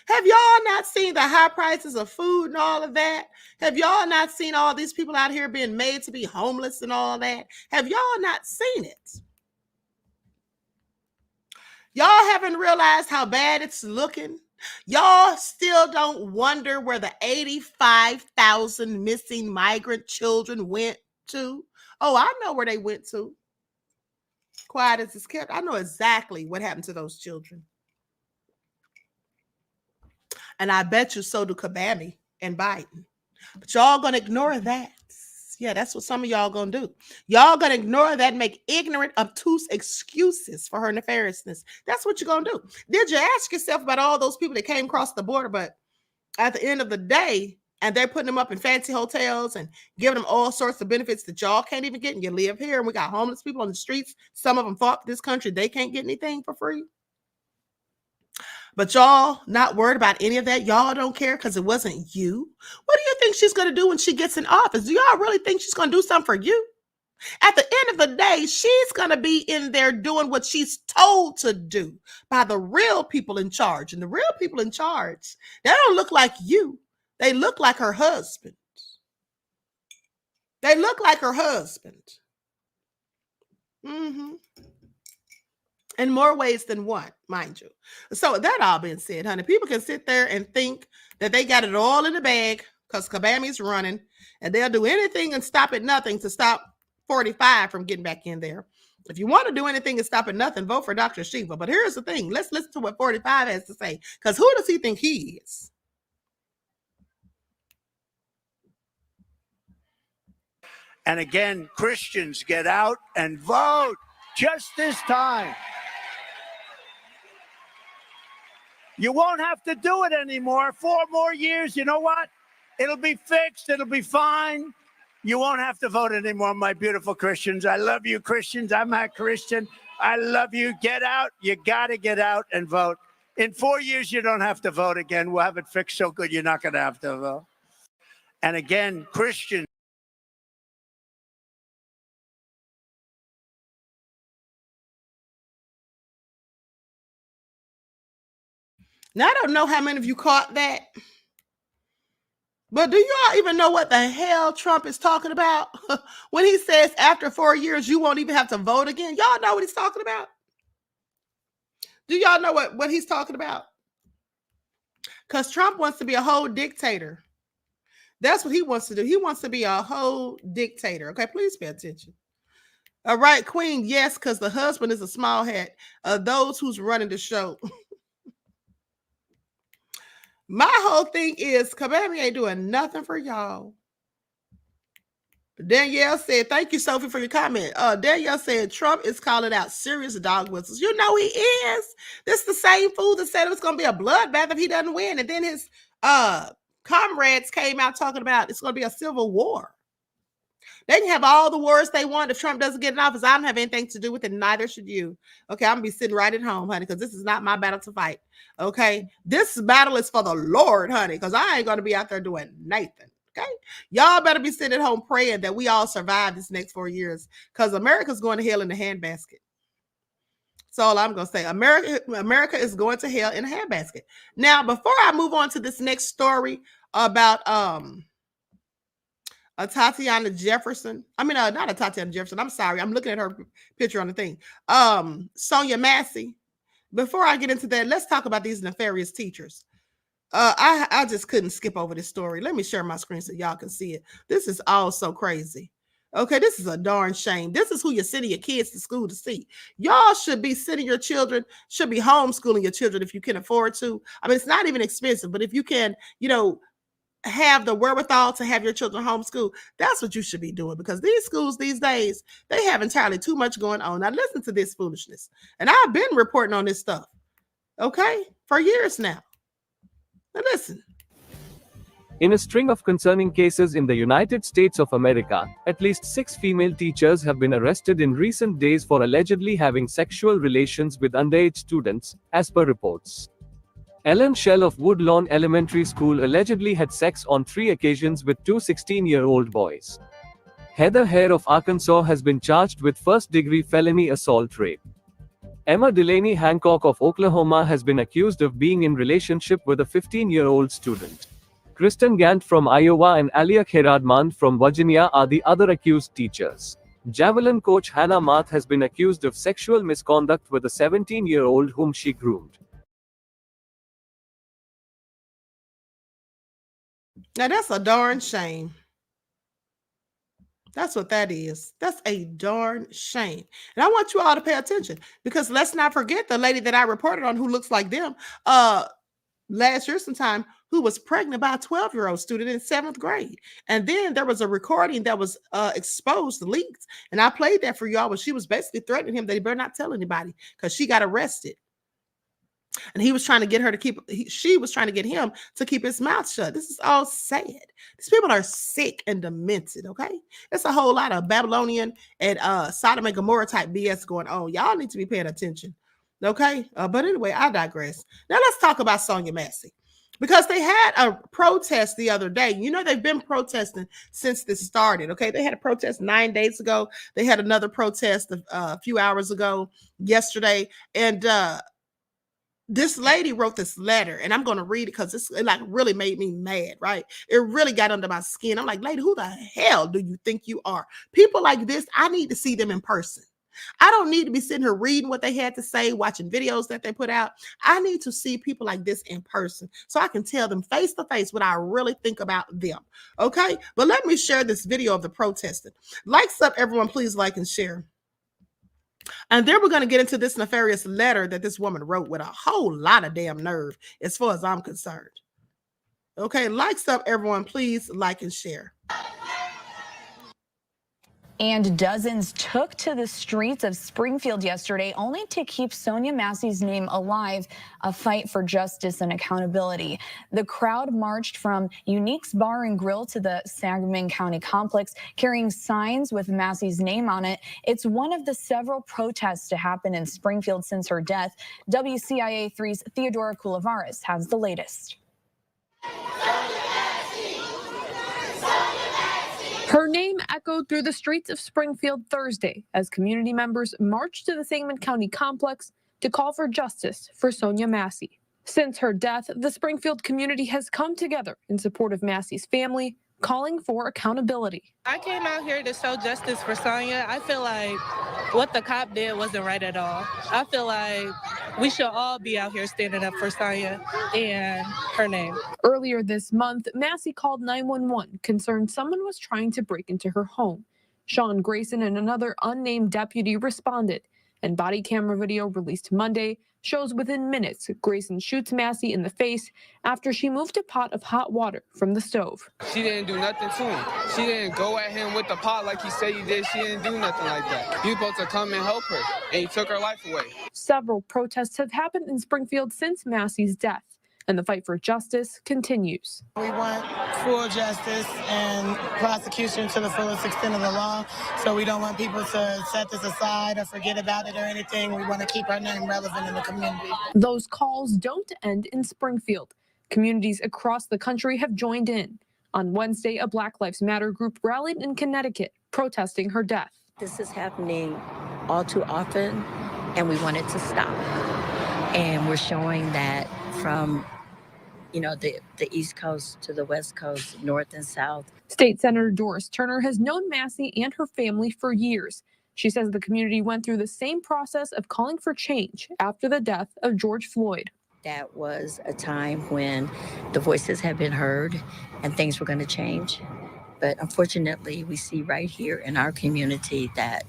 Have y'all not seen the high prices of food and all of that? Have y'all not seen all these people out here being made to be homeless and all that? Have y'all not seen it? Y'all haven't realized how bad it's looking? Y'all still don't wonder where the 85,000 missing migrant children went to? Oh, I know where they went to. Quiet as it's kept. I know exactly what happened to those children. And I bet you so do Kabami and Biden. But y'all gonna ignore that. Yeah, that's what some of y'all gonna do. Y'all gonna ignore that and make ignorant, obtuse excuses for her nefariousness. That's what you're gonna do. Did you ask yourself about all those people that came across the border, but at the end of the day, and they're putting them up in fancy hotels and giving them all sorts of benefits that y'all can't even get, and you live here, and we got homeless people on the streets. Some of them fought for this country. They can't get anything for free. But y'all not worried about any of that. Y'all don't care because it wasn't you. What do you think she's going to do when she gets in office? Do y'all really think she's going to do something for you? At the end of the day, she's going to be in there doing what she's told to do by the real people in charge. And the real people in charge, they don't look like you. They look like her husband. They look like her husband. In more ways than one, mind you. So that all being said, honey, people can sit there and think that they got it all in the bag because Kabami's running and they'll do anything and stop at nothing to stop 45 from getting back in there. If you want to do anything and stop at nothing, vote for Dr. Shiva. But here's the thing. Let's listen to what 45 has to say, because who does he think he is? And again, Christians, get out and vote just this time. You won't have to do it anymore. 4 more years, you know what? It'll be fixed. It'll be fine. You won't have to vote anymore, my beautiful Christians. I love you, Christians. I'm a Christian. I love you. Get out. You got to get out and vote. In 4 years, you don't have to vote again. We'll have it fixed so good you're not going to have to vote. And again, Christians. Now, I don't know how many of you caught that, but do you all even know what the hell Trump is talking about when he says after 4 years, you won't even have to vote again? Y'all know what he's talking about? Do y'all know what he's talking about? Because Trump wants to be a whole dictator. That's what he wants to do. He wants to be a whole dictator. Okay, please pay attention. All right, Queen, yes, because the husband is a small hat of those who's running the show. My whole thing is Kabami ain't doing nothing for y'all. Danielle said, thank you, Sophie, for your comment. Danielle said, Trump is calling out serious dog whistles. You know he is. This is the same fool that said it was going to be a bloodbath if he doesn't win. And then his comrades came out talking about it's going to be a civil war. They can have all the wars they want. If Trump doesn't get in office, I don't have anything to do with it. Neither should you. Okay, I'm going to be sitting right at home, honey, because this is not my battle to fight. Okay, this battle is for the Lord, honey, because I ain't going to be out there doing nothing. Okay, y'all better be sitting at home praying that we all survive this next 4 years, because America's going to hell in a handbasket. That's all I'm going to say. America is going to hell in a handbasket. Now, before I move on to this next story about Tatiana Jefferson. I mean, not a Tatiana Jefferson. I'm sorry. I'm looking at her picture on the thing. Sonya Massey. Before I get into that, let's talk about these nefarious teachers. I just couldn't skip over this story. Let me share my screen so y'all can see it. This is all so crazy. Okay, this is a darn shame. This is who you're sending your kids to school to see. Y'all should be sending your children, should be homeschooling your children if you can afford to. I mean, it's not even expensive, but if you can, have the wherewithal to have your children homeschool, that's what you should be doing, because these schools these days, they have entirely too much going on. Now listen to this foolishness. And I've been reporting on this stuff, okay, for years now. Now listen. In a string of concerning cases in the United States of America, at least 6 female teachers have been arrested in recent days for allegedly having sexual relations with underage students, as per reports. Ellen Shell of Woodlawn Elementary School allegedly had sex on 3 occasions with 2 16-year-old boys. Heather Hare of Arkansas has been charged with first-degree felony assault rape. Emma Delaney Hancock of Oklahoma has been accused of being in relationship with a 15-year-old student. Kristen Gant from Iowa and Alia Kheradmand from Virginia are the other accused teachers. Javelin coach Hannah Math has been accused of sexual misconduct with a 17-year-old whom she groomed. Now that's a darn shame. That's what that is. That's a darn shame. And I want you all to pay attention, because let's not forget the lady that I reported on who looks like them last year sometime, who was pregnant by a 12-year-old student in 7th grade. And then there was a recording that was exposed, leaked. And I played that for y'all, but she was basically threatening him that he better not tell anybody because she got arrested. And he was trying to get her to she was trying to get him to keep his mouth shut. This is all sad. These people are sick and demented, okay? It's a whole lot of Babylonian and Sodom and Gomorrah type BS going on. Y'all need to be paying attention, Okay, but anyway, I digress. Now let's talk about Sonya Massey. Because they had a protest the other day. You know, they've been protesting since this started. Okay, they had a protest 9 days ago. They had another protest a few hours ago, yesterday. And this lady wrote this letter, and I'm going to read it because it like really made me mad, right? It really got under my skin. I'm like, lady, who the hell do you think you are? People like this, I need to see them in person. I don't need to be sitting here reading what they had to say, watching videos that they put out. I need to see people like this in person so I can tell them face to face what I really think about them. Okay, but let me share this video of the protesting. Likes up, everyone, please like and share. And then we're going to get into this nefarious letter that this woman wrote with a whole lot of damn nerve, as far as I'm concerned. Okay, likes up, everyone, please like and share. And dozens took to the streets of Springfield yesterday only to keep Sonya Massey's name alive, a fight for justice and accountability. The crowd marched from Unique's Bar and Grill to the Sangamon County complex, carrying signs with Massey's name on it. It's one of the several protests to happen in Springfield since her death. WCIA 3's Theodora Coulivares has the latest. Her name echoed through the streets of Springfield Thursday as community members marched to the Sangamon County complex to call for justice for Sonya Massey. Since her death, the Springfield community has come together in support of Massey's family, calling for accountability. I came out here to show justice for Sonya. I feel like what the cop did wasn't right at all. I feel like we should all be out here standing up for Sonya and her name. Earlier this month, Massey called 911, concerned someone was trying to break into her home. Sean Grayson and another unnamed deputy responded, and body camera video released Monday shows within minutes Grayson shoots Massey in the face after she moved a pot of hot water from the stove. She didn't do nothing to him. She didn't go at him with the pot like he said he did. She didn't do nothing like that. He was supposed to come and help her, and he took her life away. Several protests have happened in Springfield since Massey's death, and the fight for justice continues. We want full justice and prosecution to the fullest extent of the law, so we don't want people to set this aside or forget about it or anything. We want to keep our name relevant in the community. Those calls don't end in Springfield. Communities across the country have joined in. On Wednesday, a Black Lives Matter group rallied in Connecticut, protesting her death. This is happening all too often, and we want it to stop. And we're showing that from the East Coast to the West Coast, North and South. State Senator Doris Turner has known Massey and her family for years. She says the community went through the same process of calling for change after the death of George Floyd. That was a time when the voices had been heard and things were going to change. But unfortunately, we see right here in our community that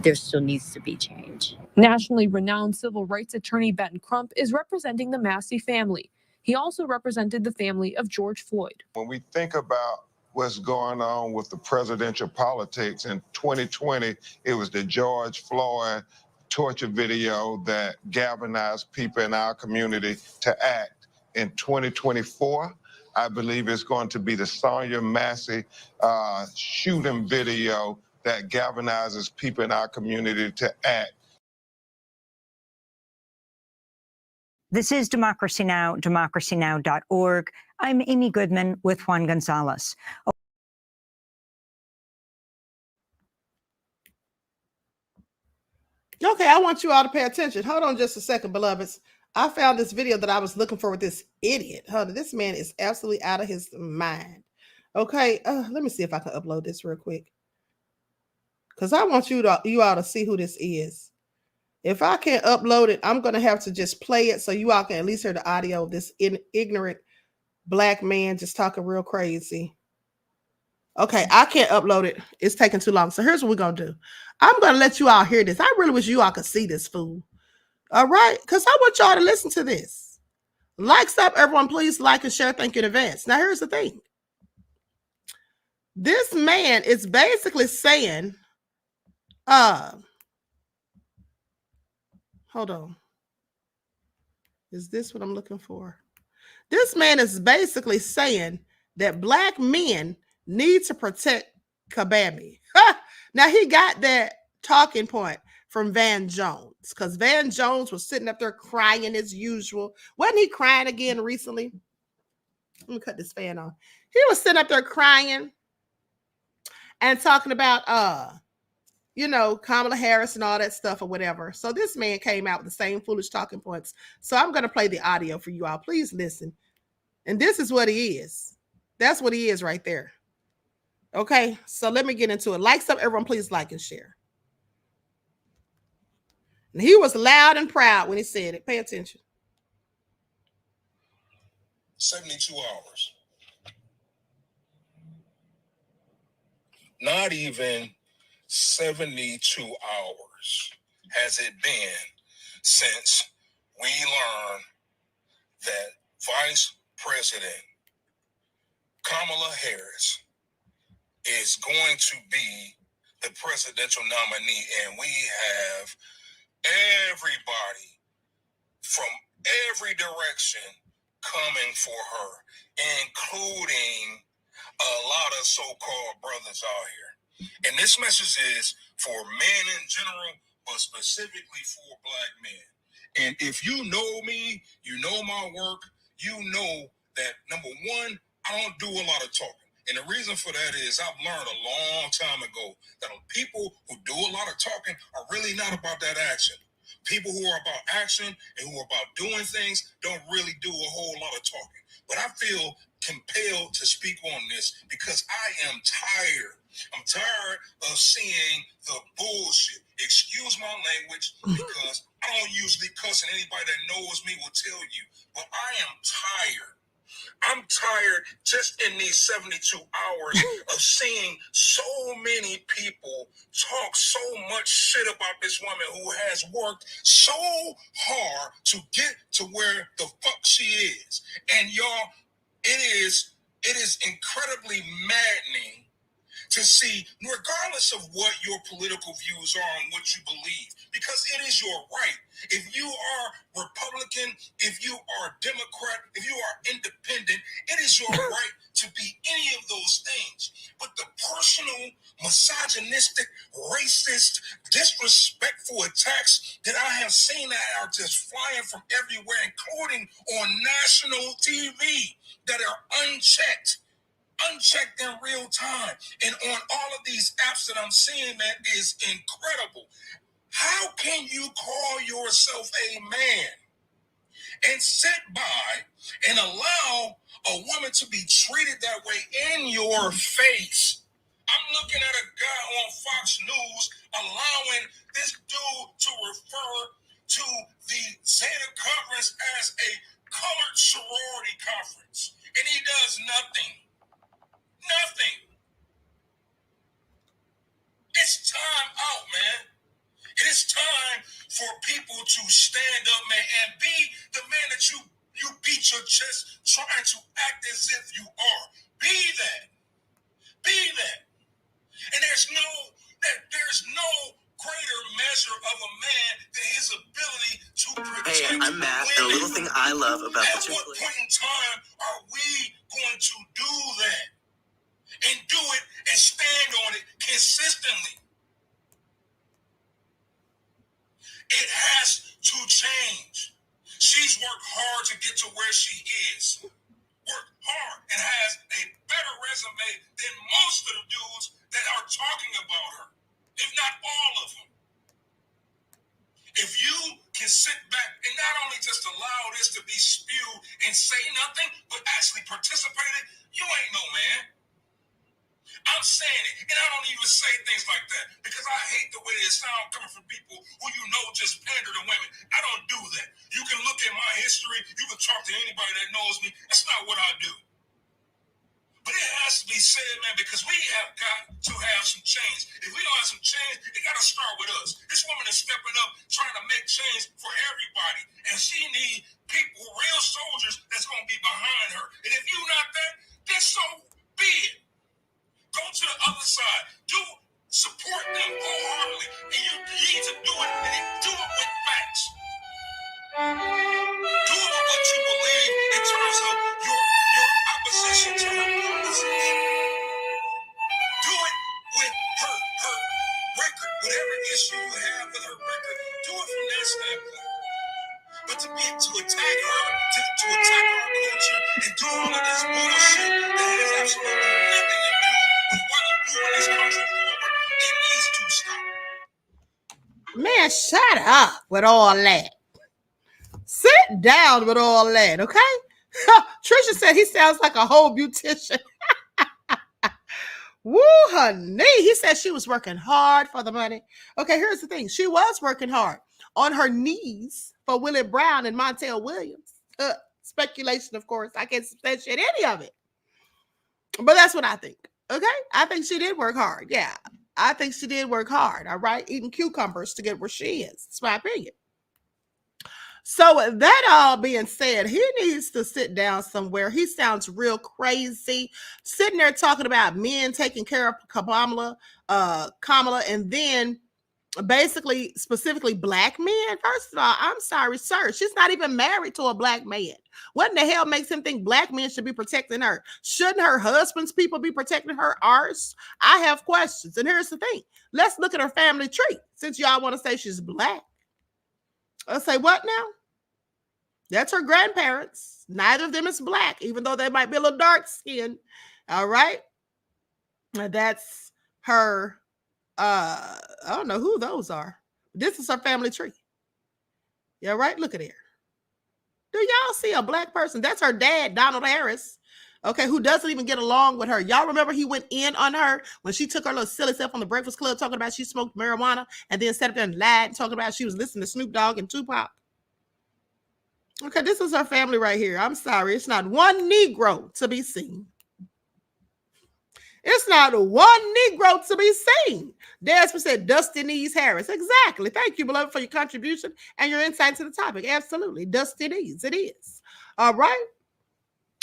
there still needs to be change. Nationally renowned civil rights attorney Ben Crump is representing the Massey family. He also represented the family of George Floyd. When we think about what's going on with the presidential politics in 2020, it was the George Floyd torture video that galvanized people in our community to act. In 2024, I believe it's going to be the Sonya Massey shooting video that galvanizes people in our community to act. This is Democracy Now!, democracynow.org. I'm Amy Goodman with Juan Gonzalez. Okay, I want you all to pay attention. Hold on just a second, beloveds. I found this video that I was looking for with this idiot. This man is absolutely out of his mind. Okay, let me see if I can upload this real quick, because I want you all to see who this is. If I can't upload it, I'm going to have to just play it so you all can at least hear the audio of this ignorant black man just talking real crazy. Okay, I can't upload it. It's taking too long. So here's what we're going to do. I'm going to let you all hear this. I really wish you all could see this fool. All right? Because I want y'all to listen to this. Likes up, everyone. Please like and share. Thank you in advance. Now, here's the thing. This man is basically saying, hold on. Is this what I'm looking for? This man is basically saying that black men need to protect Kabami. Now, he got that talking point from Van Jones, because Van Jones was sitting up there crying as usual. Wasn't he crying again recently? Let me cut this fan on. He was sitting up there crying and talking about Kamala Harris and all that stuff or whatever. So this man came out with the same foolish talking points. So I'm going to play the audio for you all. Please listen. And this is what he is. That's what he is right there. Okay, so let me get into it. Like up, everyone, please like and share. And he was loud and proud when he said it. Pay attention. 72 hours. Not even 72 hours has it been since we learned that Vice President Kamala Harris is going to be the presidential nominee, and we have everybody from every direction coming for her, including a lot of so-called brothers out here. And this message is for men in general, but specifically for Black men. And if you know me, you know my work, you know that, number one, I don't do a lot of talking. And the reason for that is I've learned a long time ago that people who do a lot of talking are really not about that action. People who are about action and who are about doing things don't really do a whole lot of talking. But I feel compelled to speak on this because I am tired. I'm tired of seeing the bullshit. Excuse my language because I don't usually cuss, and anybody that knows me will tell you. But I am tired. I'm tired just in these 72 hours of seeing so many people talk so much shit about this woman who has worked so hard to get to where the fuck she is. And y'all, it is incredibly maddening to see, regardless of what your political views are and what you believe, because it is your right. If you are Republican, if you are Democrat, if you are independent, it is your right to be any of those things. But the personal, misogynistic, racist, disrespectful attacks that I have seen that are just flying from everywhere, including on national TV, that are unchecked in real time, and on all of these apps that I'm seeing, man, is incredible. How can you call yourself a man and sit by and allow a woman to be treated that way in your face? I'm looking at a guy on Fox News allowing this dude to refer to the Zeta Conference as a colored sorority conference, and he does nothing. Nothing. It's time out, man. It is time for people to stand up, man, and be the man that you beat your chest trying to act as if you are. Be that. Be that. And there's no greater measure of a man than his ability to protect. Hey, I'm Matt, and a little thing I love about At what point in time are we going to do that? And do it and stand on it consistently. It has to change. She's worked hard to get to where she is. Worked hard and has a better resume than most of the dudes that are talking about her, if not all of them. If you can sit back and not only just allow this to be spewed and say nothing, but actually participate in it, you ain't no man. I'm saying it, and I don't even say things like that because I hate the way it sounds coming from people who just pander to women. I don't do that. You can look at my history. You can talk to anybody that knows me. That's not what I do. But it has to be said, man, because we have got to have some change. If we don't have some change, it got to start with us. This woman is stepping up, trying to make change for everybody. And she needs people, real soldiers, that's going to be behind her. And if you're not that, then so be it. Go to the other side. Support them wholeheartedly. And you need to do it, and do it with facts. Do it with what you believe in terms of your opposition to her policies. Do it with her record, whatever issue you have with her standpoint. But to get to attack her, to attack our culture and do all of this bullshit that has absolutely nothing to do with what is moving this country forward, it needs to stop. Man, shut up with all that. Sit down with all that, okay? Trisha said he sounds like a whole beautician. Woo, honey. He said she was working hard for the money. Okay, here's the thing. She was working hard on her knees for Willie Brown and Montel Williams. Speculation, of course. I can't substantiate any of it. But that's what I think. Okay? I think she did work hard. Yeah. I think she did work hard. All right? Eating cucumbers to get where she is. That's my opinion. So that all being said, he needs to sit down somewhere. He sounds real crazy, sitting there talking about men taking care of Kamala, and then basically specifically black men. First of all, I'm sorry, sir. She's not even married to a black man. What in the hell makes him think black men should be protecting her? Shouldn't her husband's people be protecting her? Ours? I have questions. And here's the thing. Let's look at her family tree. Since y'all want to say she's black. I'll say what now? That's her grandparents. Neither of them is black, even though they might be a little dark skinned. All right. That's her. I don't know who those are. This is her family tree. Yeah, right. Look at here. Do y'all see a black person? That's her dad, Donald Harris. Okay, who doesn't even get along with her. Y'all remember he went in on her when she took her little silly self on the Breakfast Club talking about she smoked marijuana and then sat up there and lied and talking about she was listening to Snoop Dogg and Tupac. Okay, this is her family right here. I'm sorry. It's not one Negro to be seen. It's not one Negro to be seen. Desmond said, Dusty Knees Harris. Exactly. Thank you, beloved, for your contribution and your insight to the topic. Absolutely. Dusty Knees. It is. All right.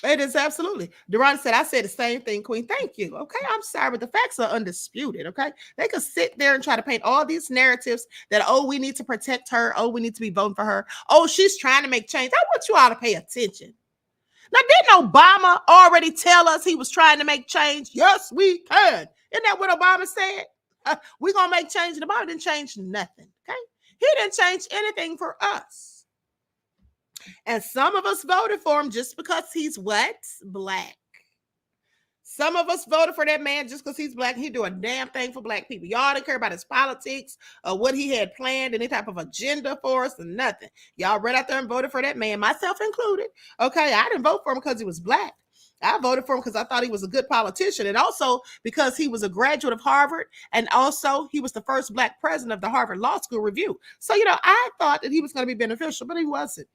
It is absolutely. Deron said, I said the same thing, Queen. Thank you. Okay, I'm sorry, but the facts are undisputed, okay? They could sit there and try to paint all these narratives that, oh, we need to protect her. Oh, we need to be voting for her. Oh, she's trying to make change. I want you all to pay attention. Now, didn't Obama already tell us he was trying to make change? Yes, we can. Isn't that what Obama said? We're going to make change. And Obama didn't change nothing, okay? He didn't change anything for us. And some of us voted for him just because he's what? Black. Some of us voted for that man just because he's black. He do a damn thing for black people. Y'all didn't care about his politics or what he had planned, any type of agenda for us or nothing. Y'all read out there and voted for that man, myself included. Okay, I didn't vote for him because he was black. I voted for him because I thought he was a good politician, and also because he was a graduate of Harvard, and also he was the first black president of the Harvard Law School Review. So, I thought that he was going to be beneficial, but he wasn't.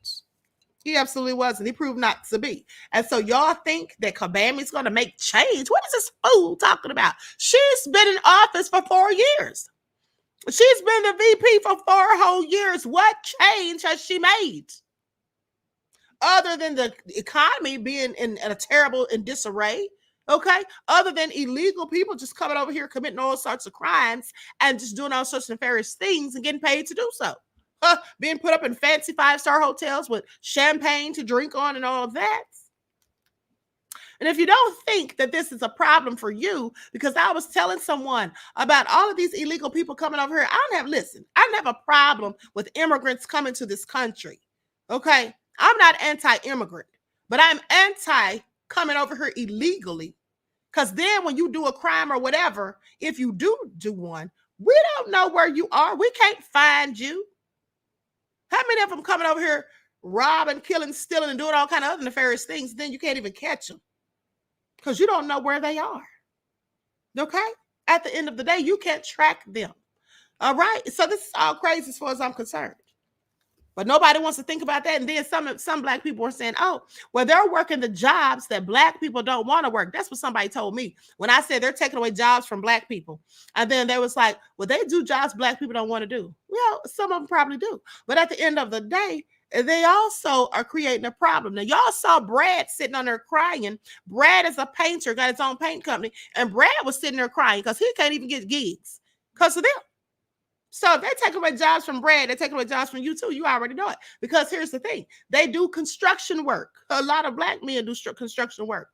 He absolutely wasn't. He proved not to be. And so y'all think that Kabami's going to make change? What is this fool talking about? She's been in office for 4 years. She's been the VP for 4 whole years. What change has she made? Other than the economy being in a terrible in disarray, okay? Other than illegal people just coming over here committing all sorts of crimes and just doing all sorts of nefarious things and getting paid to do so. Being put up in fancy 5-star hotels with champagne to drink on and all of that. And if you don't think that this is a problem for you, because I was telling someone about all of these illegal people coming over here, I don't have a problem with immigrants coming to this country. Okay? I'm not anti-immigrant, but I'm anti coming over here illegally. Because then when you do a crime or whatever, if you do one, we don't know where you are. We can't find you. How many of them coming over here robbing, killing, stealing, and doing all kind of other nefarious things? Then you can't even catch them because you don't know where they are. Okay? At the end of the day, you can't track them. All right? So this is all crazy as far as I'm concerned. But nobody wants to think about that. And then some black people are saying, oh, well, they're working the jobs that black people don't want to work. That's what somebody told me when I said they're taking away jobs from black people. And then they was like, well, they do jobs black people don't want to do. Well, some of them probably do. But at the end of the day, they also are creating a problem. Now, y'all saw Brad sitting on there crying. Brad is a painter, got his own paint company. And Brad was sitting there crying because he can't even get gigs because of them. So if they take away jobs from Brad, they take away jobs from you too. You already know it. Because here's the thing. They do construction work. A lot of black men do construction work.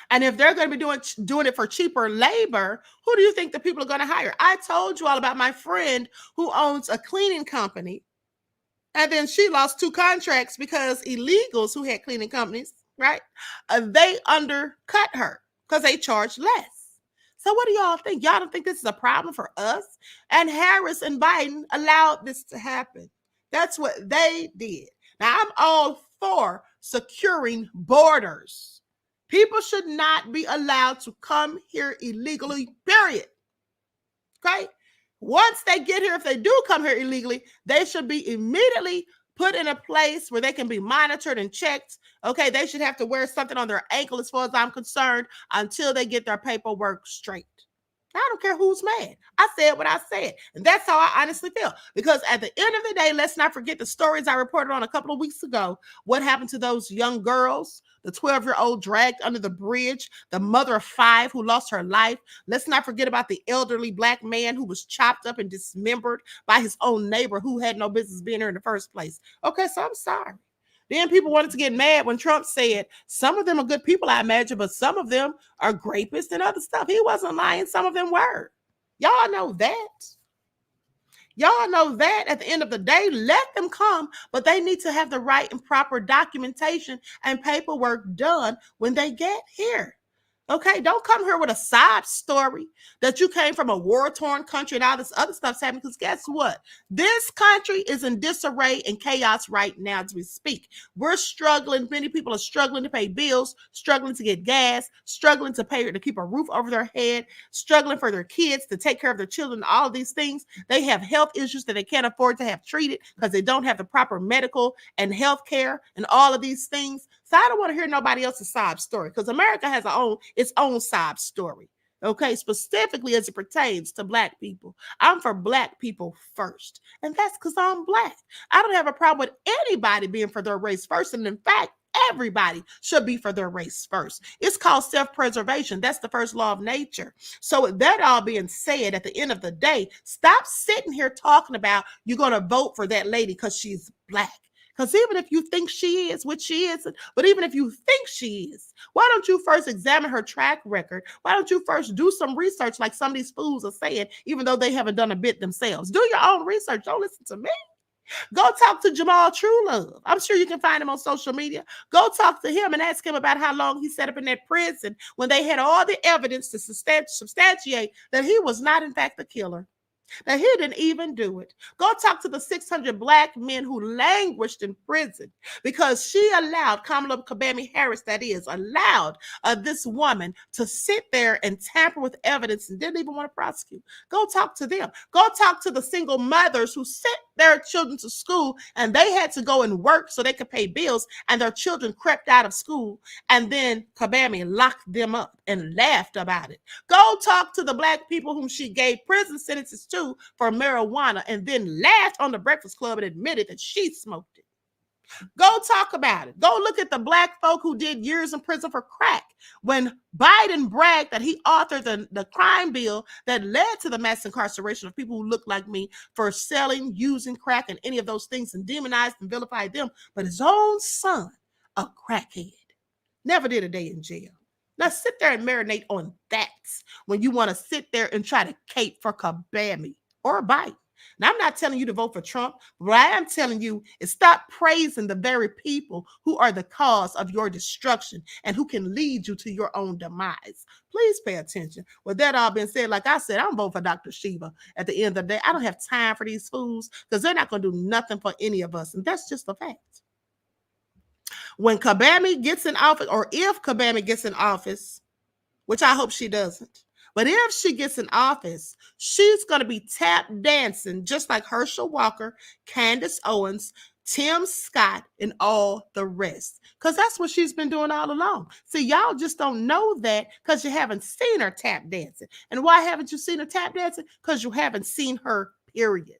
And if they're going to be doing it for cheaper labor, who do you think the people are going to hire? I told you all about my friend who owns a cleaning company. And then she lost 2 contracts because illegals who had cleaning companies, right? They undercut her because they charge less. So what do y'all think? Y'all don't think this is a problem for us? And Harris and Biden allowed this to happen. That's what they did. Now, I'm all for securing borders. People should not be allowed to come here illegally, period. Okay? Once they get here, if they do come here illegally, they should be immediately put in a place where they can be monitored and checked. Okay, they should have to wear something on their ankle, as far as I'm concerned, until they get their paperwork straight. I don't care who's mad. I said what I said. And that's how I honestly feel. Because at the end of the day, let's not forget the stories I reported on a couple of weeks ago. What happened to those young girls? The 12-year-old dragged under the bridge, the mother of 5 who lost her life. Let's not forget about the elderly Black man who was chopped up and dismembered by his own neighbor who had no business being here in the first place. Okay, so I'm sorry. Then people wanted to get mad when Trump said some of them are good people, I imagine, but some of them are rapists and other stuff. He wasn't lying. Some of them were. Y'all know that. Y'all know that. At the end of the day, let them come, but they need to have the right and proper documentation and paperwork done when they get here. Okay, don't come here with a sob story that you came from a war-torn country and all this other stuff's happening, because guess what? This country is in disarray and chaos right now as we speak. We're struggling. Many people are struggling to pay bills, struggling to get gas, struggling to keep a roof over their head, struggling for their kids, to take care of their children, all of these things. They have health issues that they can't afford to have treated because they don't have the proper medical and health care and all of these things. So I don't want to hear nobody else's sob story, because America has its own sob story, okay, specifically as it pertains to Black people. I'm for Black people first, and that's because I'm Black. I don't have a problem with anybody being for their race first, and in fact, everybody should be for their race first. It's called self-preservation. That's the first law of nature. So with that all being said, at the end of the day, stop sitting here talking about you're going to vote for that lady because she's Black. Because even if you think she is, which she isn't, but even if you think she is, why don't you first examine her track record? Why don't you first do some research like some of these fools are saying, even though they haven't done a bit themselves? Do your own research. Don't listen to me. Go talk to Jamal Truelove. I'm sure you can find him on social media. Go talk to him and ask him about how long he sat up in that prison when they had all the evidence to substantiate that he was not, in fact, the killer. Now, he didn't even do it. Go talk to the 600 Black men who languished in prison because she allowed, Kamala Harris, that is, allowed this woman to sit there and tamper with evidence and didn't even want to prosecute. Go talk to them. Go talk to the single mothers who sent their children to school and they had to go and work so they could pay bills, and their children crept out of school, and then Kabami locked them up and laughed about it. Go talk to the Black people whom she gave prison sentences to for marijuana and then laughed on the Breakfast Club and admitted that she smoked it. Go talk about it. Go look at the Black folk who did years in prison for crack when Biden bragged that he authored the crime bill that led to the mass incarceration of people who look like me for selling, using crack and any of those things, and demonized and vilified them. But his own son, a crackhead, never did a day in jail. Now sit there and marinate on that when you want to sit there and try to cape for Kabami or Biden. Now, I'm not telling you to vote for Trump. What I am telling you is stop praising the very people who are the cause of your destruction and who can lead you to your own demise. Please pay attention. With that all being said, like I said, I'm voting for Dr. Shiva. At the end of the day, I don't have time for these fools because they're not going to do nothing for any of us. And that's just a fact. When Kabami gets in office, or if Kabami gets in office, which I hope she doesn't, but if she gets in office, she's going to be tap dancing just like Herschel Walker, Candace Owens, Tim Scott, and all the rest. Because that's what she's been doing all along. See, y'all just don't know that because you haven't seen her tap dancing. And why haven't you seen her tap dancing? Because you haven't seen her, period.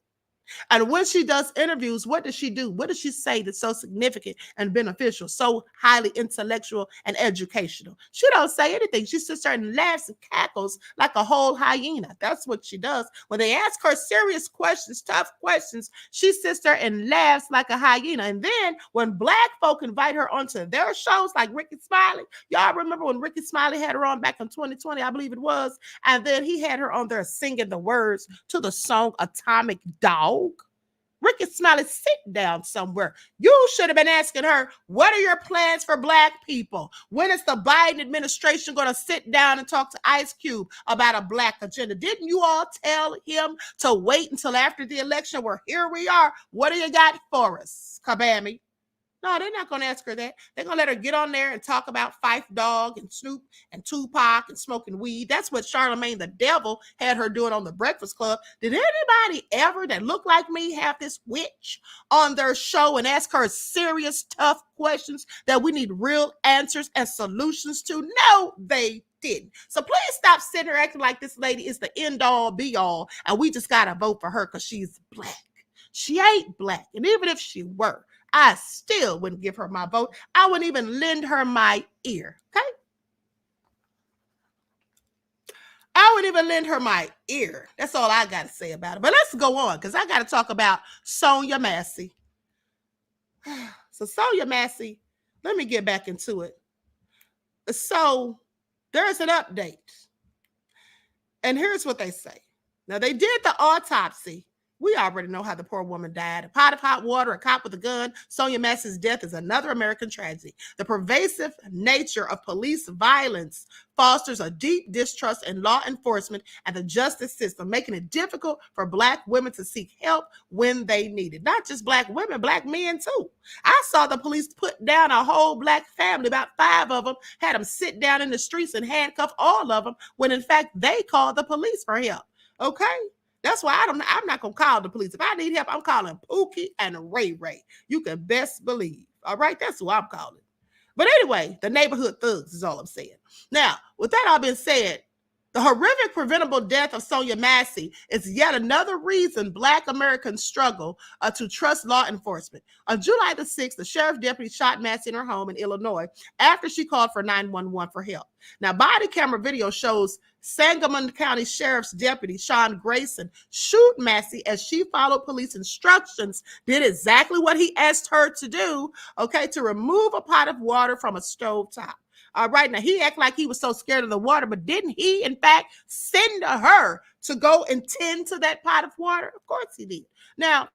And when she does interviews, what does she do? What does she say that's so significant and beneficial, so highly intellectual and educational? She don't say anything. She sits there and laughs and cackles like a whole hyena. That's what she does. When they ask her serious questions, tough questions, she sits there and laughs like a hyena. And then when black folk invite her onto their shows like Ricky Smiley, y'all remember when Ricky Smiley had her on back in 2020, I believe it was, and then he had her on there singing the words to the song Atomic Dog. Ricky Smiley, sit down somewhere. You should have been asking her, what are your plans for black people? When is the Biden administration going to sit down and talk to Ice Cube about a black agenda? Didn't you all tell him to wait until after the election? Well, here we are. What do you got for us, Kabami? No, they're not going to ask her that. They're going to let her get on there and talk about Phife Dawg and Snoop and Tupac and smoking weed. That's what Charlamagne the Devil had her doing on the Breakfast Club. Did anybody ever that looked like me have this witch on their show and ask her serious, tough questions that we need real answers and solutions to? No, they didn't. So please stop sitting there acting like this lady is the end all be all and we just got to vote for her because she's black. She ain't black. And even if she were, I still wouldn't give her my vote. I wouldn't even lend her my ear, okay? I wouldn't even lend her my ear. That's all I got to say about it. But let's go on because I got to talk about Sonya Massey. So Sonya Massey, let me get back into it. So there's an update. And here's what they say. Now, they did the autopsy. We already know how the poor woman died. A pot of hot water, a cop with a gun. Sonya Massey's death is another American tragedy. The pervasive nature of police violence fosters a deep distrust in law enforcement and the justice system, making it difficult for black women to seek help when they need it. Not just black women, black men too. I saw the police put down a whole black family, about 5 of them, had them sit down in the streets and handcuff all of them when in fact they called the police for help. Okay? That's why I'm not going to call the police. If I need help, I'm calling Pookie and Ray Ray. You can best believe. All right? That's who I'm calling. But anyway, the neighborhood thugs is all I'm saying. Now, with that all being said, the horrific preventable death of Sonya Massey is yet another reason black Americans struggle to trust law enforcement. On July the 6th, the sheriff deputy shot Massey in her home in Illinois after she called for 911 for help. Now, body camera video shows Sangamon County Sheriff's Deputy Sean Grayson shoot Massey as she followed police instructions, did exactly what he asked her to do, okay, to remove a pot of water from a stove top. All right, now he acted like he was so scared of the water, but didn't he, in fact, send her to go and tend to that pot of water? Of course he did. Now,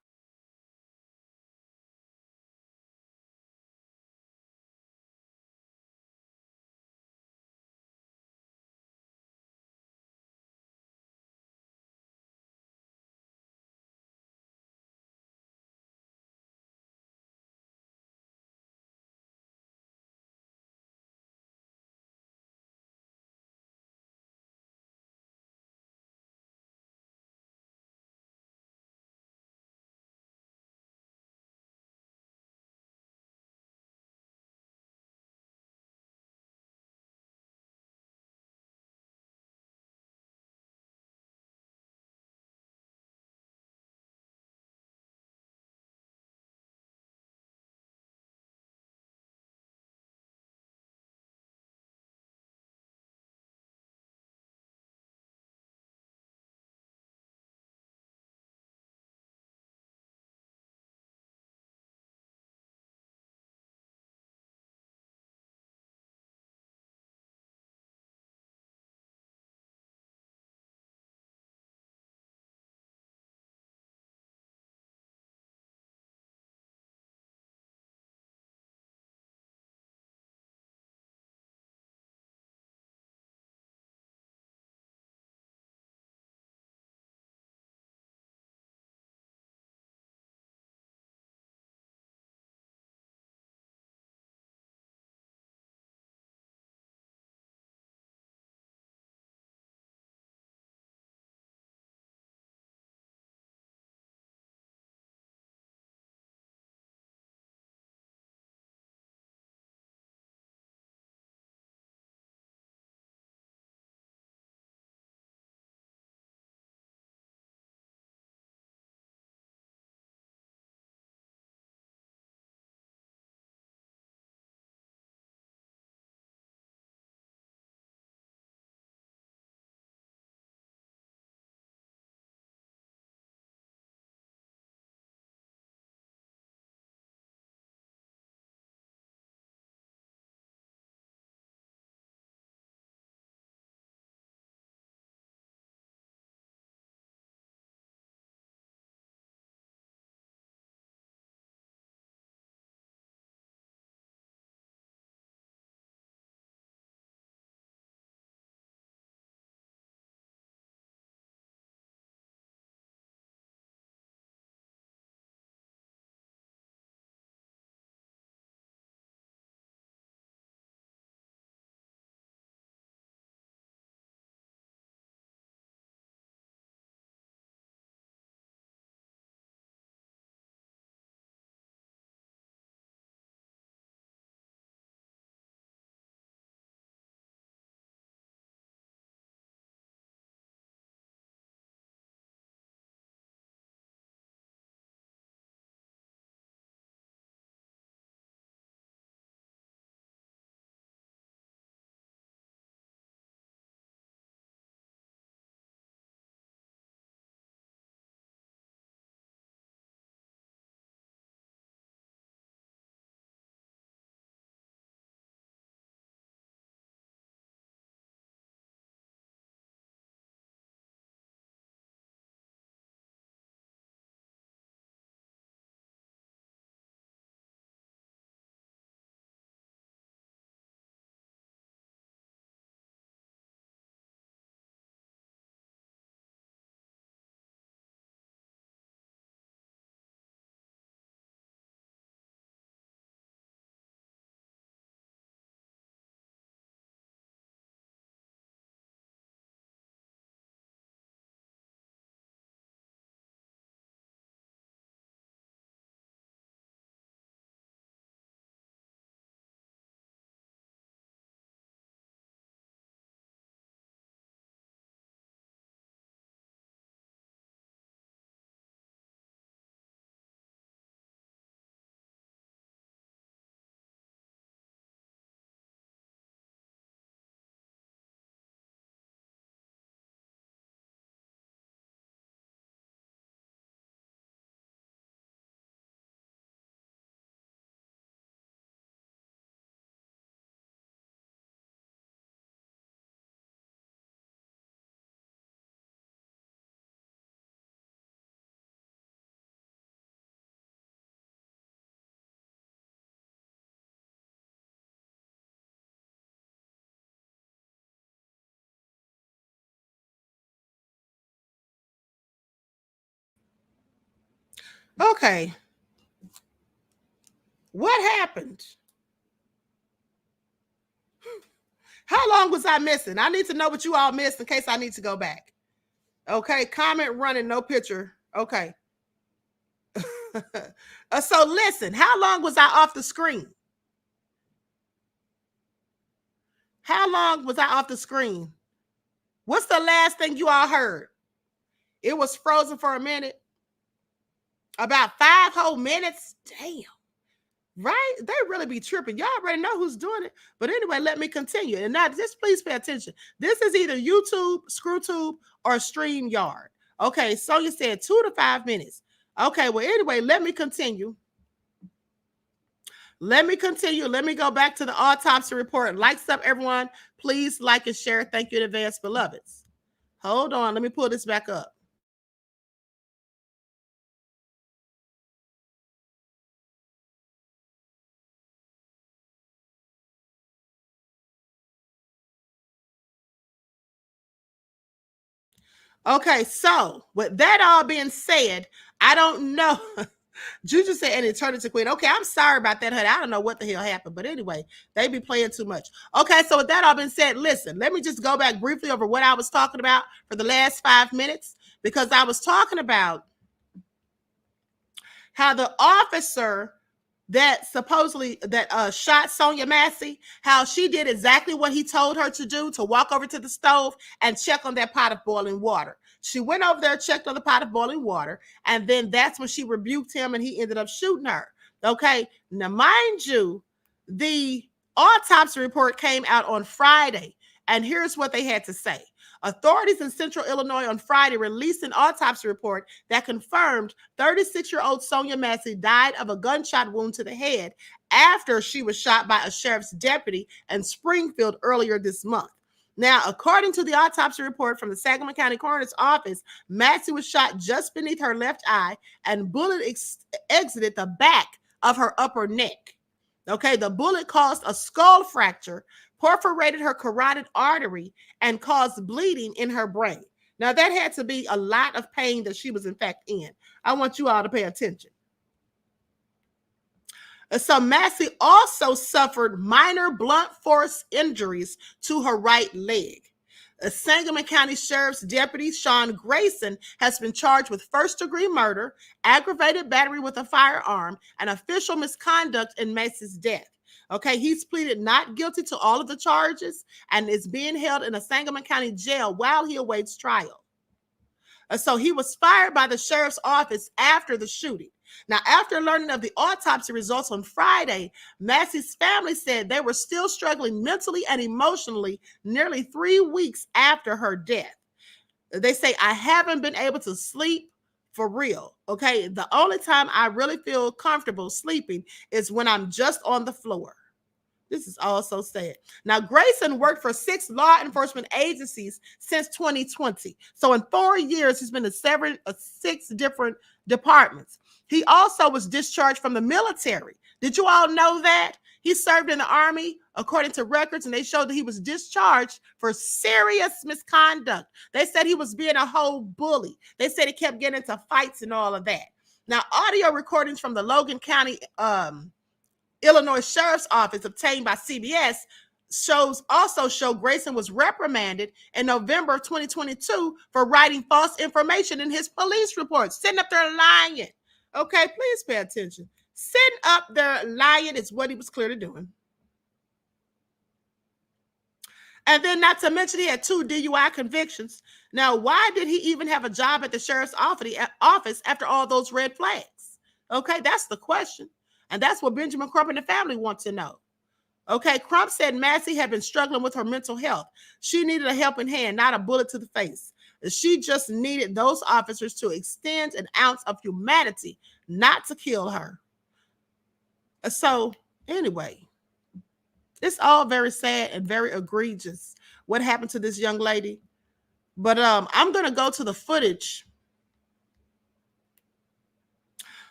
Okay. What happened? How long was I missing? I need to know what you all missed in case I need to go back. Okay. Comment running, no picture. Okay. So listen, how long was I off the screen? How long was I off the screen? What's the last thing you all heard? It was frozen for a minute. About 5 whole minutes. Damn. Right? They really be tripping. Y'all already know who's doing it. But anyway, let me continue. And now just please pay attention. This is either YouTube, ScrewTube, or StreamYard. Okay, Sonya said 2 to 5 minutes. Okay, well, anyway, let me continue. Let me go back to the autopsy report. Likes up, everyone. Please like and share. Thank you in advance, beloveds. Hold on. Let me pull this back up. Okay, so with that all being said, I don't know. Juju said an eternity queen. Okay, I'm sorry about that, honey. I don't know what the hell happened, but anyway, they be playing too much. Okay, so with that all being said, listen, let me just go back briefly over what I was talking about for the last 5 minutes, because I was talking about how the officer that supposedly shot Sonya Massey, how she did exactly what he told her to do, to walk over to the stove and check on that pot of boiling water. She went over there, checked on the pot of boiling water, and then that's when she rebuked him and he ended up shooting her. Okay, now mind you, the autopsy report came out on Friday, and here's what they had to say. Authorities in Central Illinois on Friday released an autopsy report that confirmed 36-year-old Sonya Massey died of a gunshot wound to the head after she was shot by a sheriff's deputy in Springfield earlier this month. Now, according to the autopsy report from the Sangamon County Coroner's Office, Massey was shot just beneath her left eye and bullet exited the back of her upper neck. Okay, the bullet caused a skull fracture, perforated her carotid artery, and caused bleeding in her brain. Now, that had to be a lot of pain that she was in fact in. I want you all to pay attention. So Massey also suffered minor blunt force injuries to her right leg. Sangamon County Sheriff's Deputy Sean Grayson has been charged with first-degree murder, aggravated battery with a firearm, and official misconduct in Massey's death. Okay, he's pleaded not guilty to all of the charges and is being held in a Sangamon County jail while he awaits trial. So he was fired by the sheriff's office after the shooting. Now, after learning of the autopsy results on Friday, Massey's family said they were still struggling mentally and emotionally nearly 3 weeks after her death. They say, I haven't been able to sleep for real. Okay, the only time I really feel comfortable sleeping is when I'm just on the floor. This is all so sad. Now, Grayson worked for 6 law enforcement agencies since 2020. So in 4 years, he's been in 6 different departments. He also was discharged from the military. Did you all know that? He served in the Army, according to records, and they showed that he was discharged for serious misconduct. They said he was being a whole bully. They said he kept getting into fights and all of that. Now, audio recordings from the Logan County Illinois Sheriff's Office obtained by CBS also show Grayson was reprimanded in November of 2022 for writing false information in his police reports, sitting up there lying. Okay, please pay attention. Sitting up there lying is what he was clearly doing. And then not to mention he had 2 DUI convictions. Now, why did he even have a job at the sheriff's office after all those red flags? Okay, that's the question. And that's what Benjamin Crump and the family want to know. Okay, Crump said Massey had been struggling with her mental health. She needed a helping hand, not a bullet to the face. She just needed those officers to extend an ounce of humanity, not to kill her. So anyway, it's all very sad and very egregious what happened to this young lady. But I'm going to go to the footage.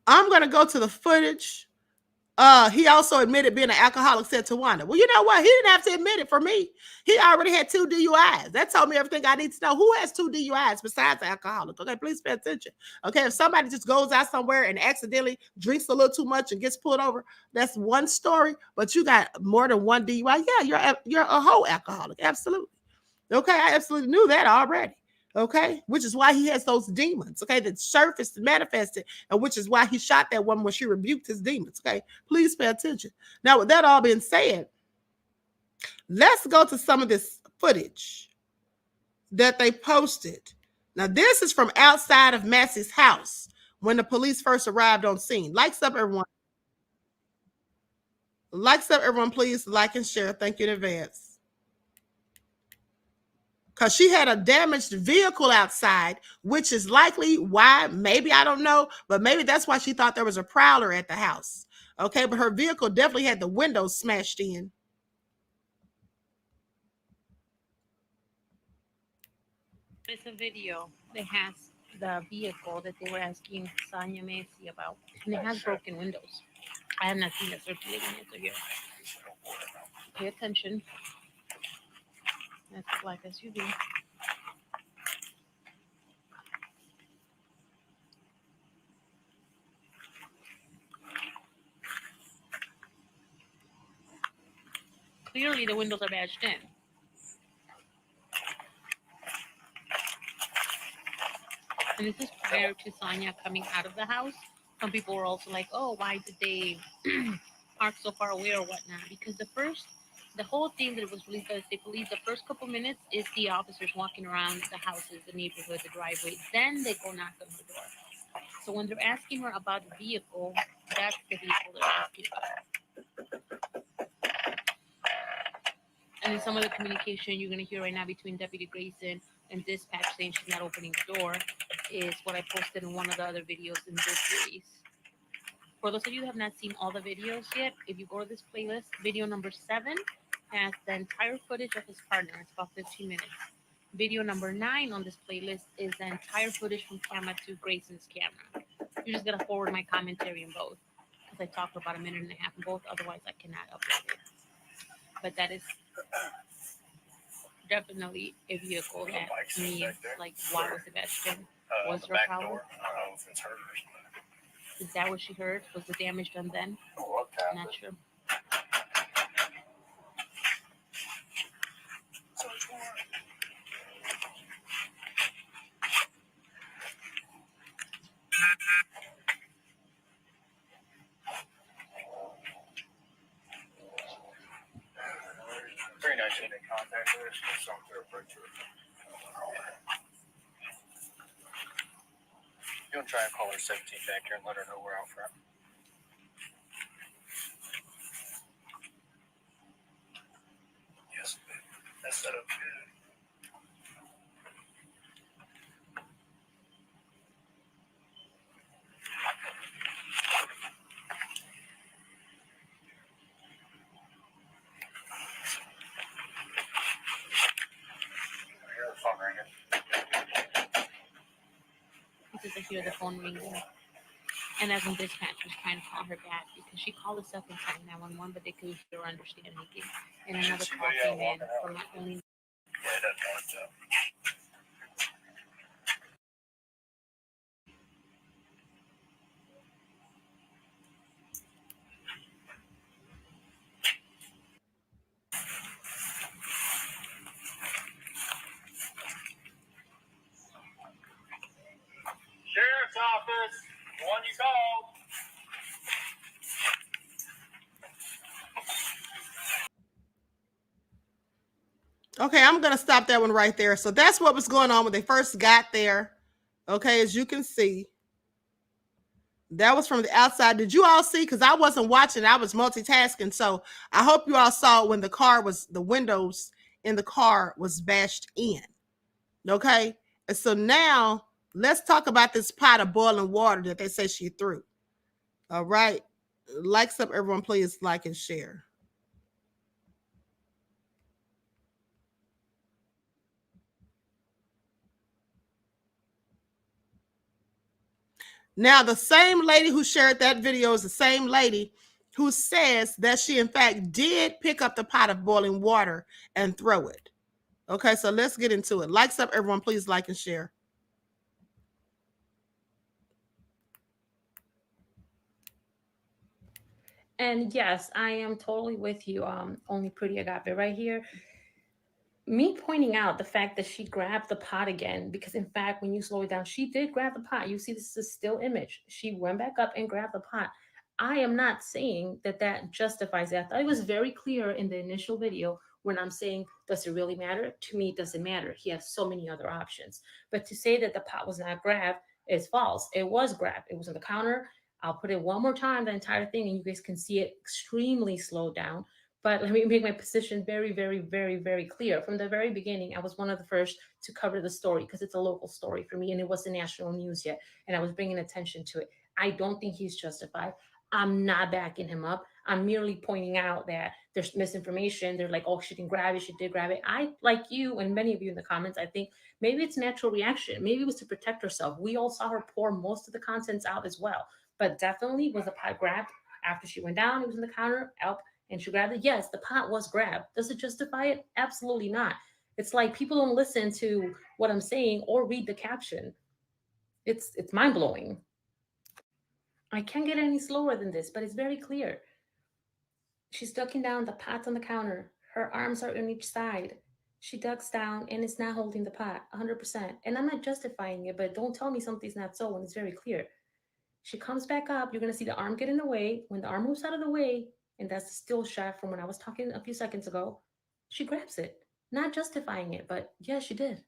I'm going to go to the footage He also admitted being an alcoholic, said Tawanda. Well, you know what? He didn't have to admit it for me. He already had 2 DUIs. That told me everything I need to know. Who has 2 DUIs besides the alcoholic? Okay, please pay attention. Okay, if somebody just goes out somewhere and accidentally drinks a little too much and gets pulled over, that's one story. But you got more than 1 DUI. Yeah, you're a whole alcoholic. Absolutely. Okay, I absolutely knew that already. Okay, which is why he has those demons, okay, that surfaced and manifested, and which is why he shot that woman when she rebuked his demons. Okay, please pay attention. Now, with that all being said, let's go to some of this footage that they posted. Now, this is from outside of Massey's house when the police first arrived on scene. Likes up, everyone. Likes up, everyone, please. Like and share. Thank you in advance. Because she had a damaged vehicle outside, which is likely why, maybe, I don't know, but maybe that's why she thought there was a prowler at the house. Okay, but her vehicle definitely had the windows smashed in. It's a video that has the vehicle that they were asking Sonya Massey about, and it has broken windows. I have not seen it circulating yet, so here. Pay attention. That's a black SUV. Clearly, the windows are badged in. And this is prior to Sonya coming out of the house. Some people were also like, oh, why did they park so far away or whatnot? Because the whole thing that was released by the state police, the first couple minutes is the officers walking around the houses, the neighborhood, the driveway. Then they go knock on her door. So when they're asking her about the vehicle, that's the vehicle they're asking about. And in some of the communication you're going to hear right now between Deputy Grayson and dispatch saying she's not opening the door is what I posted in one of the other videos in this series. For those of you who have not seen all the videos yet, if you go to this playlist, video number 7 has the entire footage of his partner. It's about 15 minutes. Video number 9 on this playlist is the entire footage from camera to Grayson's camera. You're just going to forward my commentary in both because I talked for about a minute and a half in both. Otherwise, I cannot upload it. But that is definitely a vehicle that to me, like, why was it badged in? Was her problem? I don't know if it's hers. Is that what she heard? Was the damage done then? I'm not sure. Very nice to make contact with her. She's some to approach her. You want to try and call her 17 back here and let her know we're out front? Yes, that's set up good. I hear the phone ringing. Because I hear the phone ringing. And as in dispatch was trying to call her back because she called herself and said 911, but they couldn't hear or understand anything. And another call came in from not only. Yeah, it doesn't know what's up. Sheriff's office, the one you called. Okay, I'm going to stop that one right there. So that's what was going on when they first got there. Okay, as you can see, that was from the outside. Did you all see? Because I wasn't watching. I was multitasking. So I hope you all saw when the windows in the car was bashed in. Okay, and so now let's talk about this pot of boiling water that they say she threw. All right, likes up, everyone, please like and share. Now, the same lady who shared that video is the same lady who says that she in fact did pick up the pot of boiling water and throw it. Okay, so let's get into it. Likes up, everyone. Please like and share. And yes, I am totally with you. Only Pretty Agape right here. Me pointing out the fact that she grabbed the pot again, because in fact, when you slow it down, she did grab the pot. You see, this is a still image. She went back up and grabbed the pot. I am not saying that that justifies it. I thought it was very clear in the initial video when I'm saying, does it really matter? To me, it doesn't matter. He has so many other options. But to say that the pot was not grabbed is false. It was grabbed. It was on the counter. I'll put it one more time, the entire thing, and you guys can see it extremely slowed down. But let me make my position very, very, very, very clear. From the very beginning, I was one of the first to cover the story because it's a local story for me and it wasn't national news yet. And I was bringing attention to it. I don't think he's justified. I'm not backing him up. I'm merely pointing out that there's misinformation. They're like, oh, she didn't grab it. She did grab it. I, like you and many of you in the comments, I think maybe it's natural reaction. Maybe it was to protect herself. We all saw her pour most of the contents out as well. But definitely was the pot grabbed after she went down. It was in the counter, up, and she grabbed it. Yes, the pot was grabbed. Does it justify it? Absolutely not. It's like people don't listen to what I'm saying or read the caption. It's mind-blowing. I can't get any slower than this, but it's very clear. She's ducking down, the pot's on the counter. Her arms are on each side. She ducks down and is not holding the pot 100%. And I'm not justifying it, but don't tell me something's not so when it's very clear. She comes back up. You're going to see the arm get in the way. When the arm moves out of the way, and that's the still shot from when I was talking a few seconds ago, she grabs it. Not justifying it, but yeah, she did.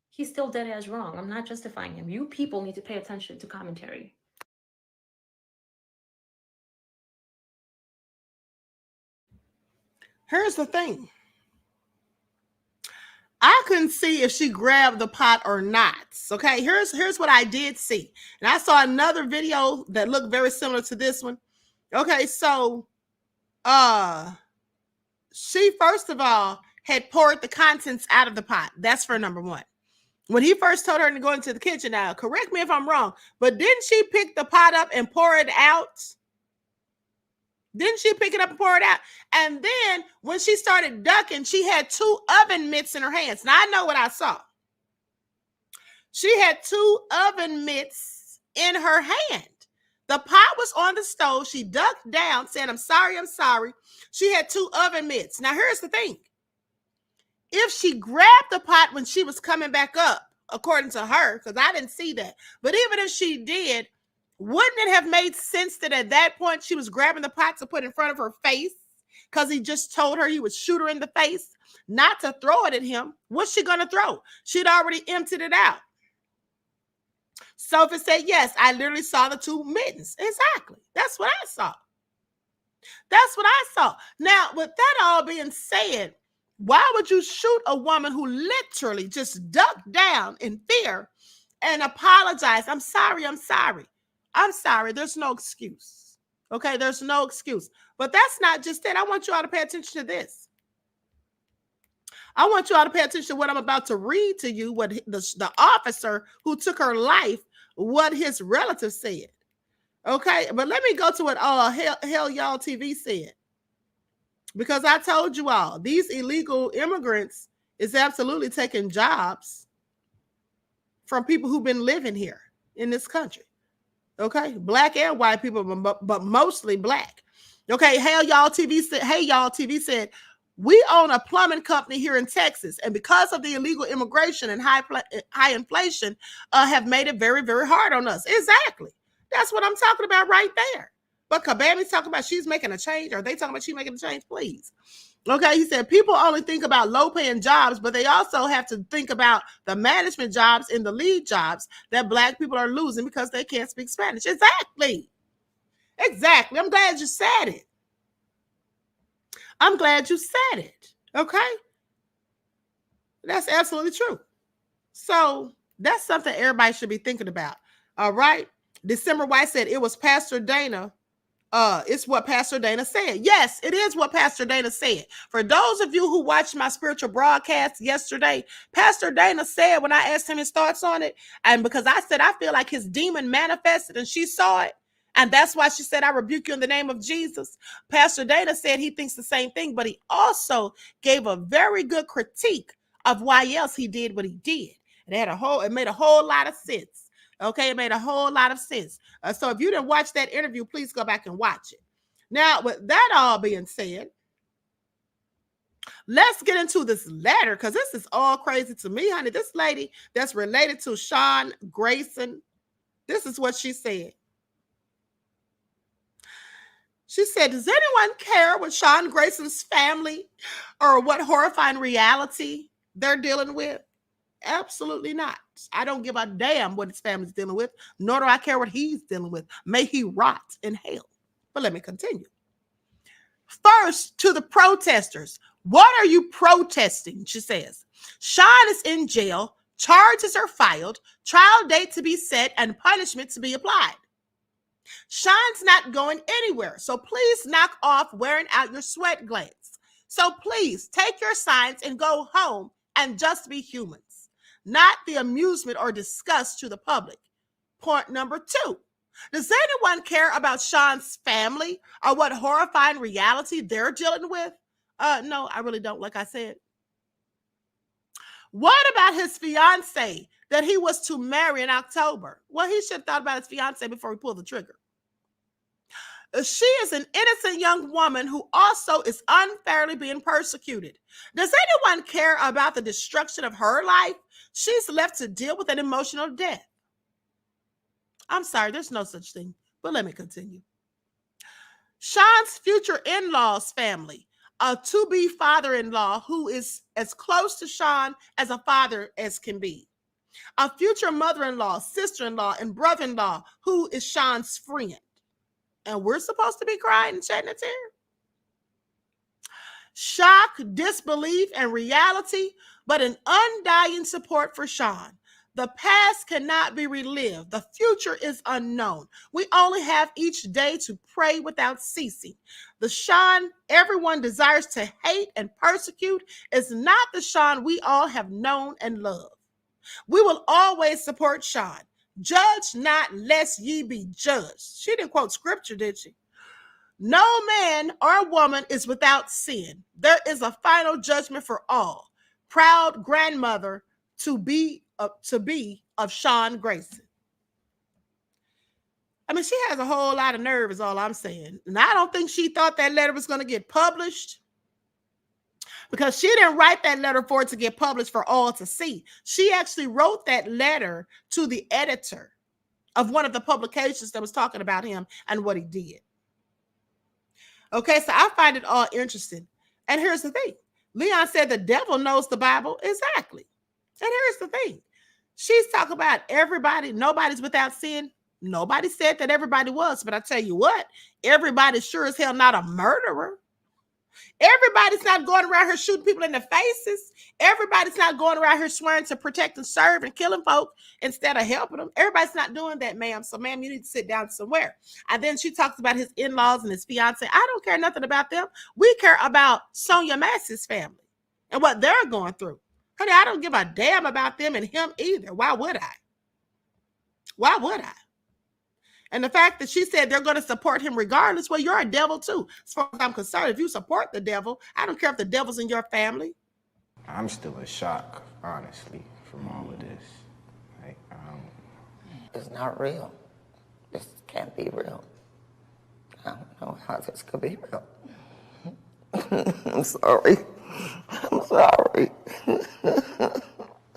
He's still dead as wrong. I'm not justifying him. You people need to pay attention to commentary. Here's the thing. I couldn't see if she grabbed the pot or not. Okay, here's what I did see. And I saw another video that looked very similar to this one. Okay, so she first of all had poured the contents out of the pot. That's for number one. When he first told her to go into the kitchen, now correct me if I'm wrong, but didn't she pick the pot up and pour it out? Didn't she pick it up and pour it out? And then when she started ducking, she had 2 oven mitts in her hands. Now I know what I saw. She had 2 oven mitts in her hand. The pot was on the stove. She ducked down, saying, I'm sorry, I'm sorry. She had 2 oven mitts. Now here's the thing. If she grabbed the pot when she was coming back up, according to her, because I didn't see that, but even if she did, wouldn't it have made sense that at that point she was grabbing the pot to put in front of her face because he just told her he would shoot her in the face, not to throw it at him? What's she going to throw? She'd already emptied it out. So if it said, yes, I literally saw the 2 mittens. Exactly. That's what I saw. That's what I saw. Now, with that all being said, why would you shoot a woman who literally just ducked down in fear and apologized? I'm sorry, I'm sorry. I'm sorry. There's no excuse. Okay, there's no excuse. But that's not just it. I want you all to pay attention to this. I want you all to pay attention to what I'm about to read to you, what the officer who took her life, what his relatives said. Okay, but let me go to what Hell Y'all TV said. Because I told you all, these illegal immigrants is absolutely taking jobs from people who've been living here in this country. Okay, black and white people, but mostly black. Okay, Hey Y'all TV said, we own a plumbing company here in Texas, and because of the illegal immigration and high inflation, have made it very, very hard on us. Exactly. That's what I'm talking about right there. But Kabami's talking about she's making a change. Are they talking about she's making a change? Please. Okay, he said people only think about low-paying jobs, but they also have to think about the management jobs and the lead jobs that black people are losing because they can't speak Spanish. Exactly. Exactly. I'm glad you said it. I'm glad you said it. Okay? That's absolutely true. So that's something everybody should be thinking about. All right? December White said it was Pastor Dana. It's what Pastor Dana said. Yes, it is what Pastor Dana said. For those of you who watched my spiritual broadcast yesterday, Pastor Dana said when I asked him his thoughts on it, and because I said I feel like his demon manifested and she saw it, And that's why she said, I rebuke you in the name of Jesus. Pastor Dana said he thinks the same thing, but he also gave a very good critique of why else he did what he did. It made a whole lot of sense. Okay, it made a whole lot of sense. So if you didn't watch that interview, please go back and watch it. Now, with that all being said, let's get into this letter, because this is all crazy to me, honey. This lady that's related to Sean Grayson, this is what she said. She said, does anyone care what Sean Grayson's family or what horrifying reality they're dealing with? Absolutely not. I don't give a damn what his family's dealing with, nor do I care what he's dealing with. May he rot in hell. But let me continue. First, to the protesters. What are you protesting? She says. Sean is in jail. Charges are filed. Trial date to be set and punishment to be applied. Sean's not going anywhere, so please knock off wearing out your sweat glands. So please take your signs and go home and just be humans, not the amusement or disgust to the public. Point number 2. Does anyone care about Sean's family or what horrifying reality they're dealing with? No, I really don't, like I said. What about his fiance that he was to marry in October? Well, he should have thought about his fiance before he pulled the trigger. She is an innocent young woman who also is unfairly being persecuted. Does anyone care about the destruction of her life? She's left to deal with an emotional death. I'm sorry, there's no such thing, but let me continue. Sean's future in-laws family, a to-be father-in-law who is as close to Sean as a father as can be. A future mother-in-law, sister-in-law, and brother-in-law who is Sean's friend. And we're supposed to be crying and shedding a tear? Shock, disbelief, and reality, but an undying support for Sean. The past cannot be relived. The future is unknown. We only have each day to pray without ceasing. The Sean everyone desires to hate and persecute is not the Sean we all have known and loved. We will always support Sean. Judge not lest ye be judged. She didn't quote scripture, did she? No man or woman is without sin. There is a final judgment for all. Proud grandmother to be of Sean Grayson. I mean, she has a whole lot of nerve is all I'm saying. And I don't think she thought that letter was going to get published, because she didn't write that letter for it to get published for all to see. She actually wrote that letter to the editor of one of the publications that was talking about him and what he did. Okay, so I find it all interesting. And here's the thing. Leon said the devil knows the Bible. Exactly. And here's the thing. She's talking about everybody, nobody's without sin. Nobody said that everybody was, but I tell you what, everybody's sure as hell not a murderer. Everybody's not going around here shooting people in the faces. Everybody's not going around here swearing to protect and serve and killing folk instead of helping them. Everybody's not doing that, ma'am. So, ma'am, you need to sit down somewhere. And then she talks about his in-laws and his fiance. I don't care nothing about them. We care about Sonya Massey's family and what they're going through. Honey, I don't give a damn about them and him either. Why would I? Why would I? And the fact that she said they're going to support him regardless, well, you're a devil too. As far as I'm concerned, if you support the devil, I don't care if the devil's in your family. I'm still in shock, honestly, from all of this. Like, It's not real. This can't be real. I don't know how this could be real. I'm sorry. I'm sorry.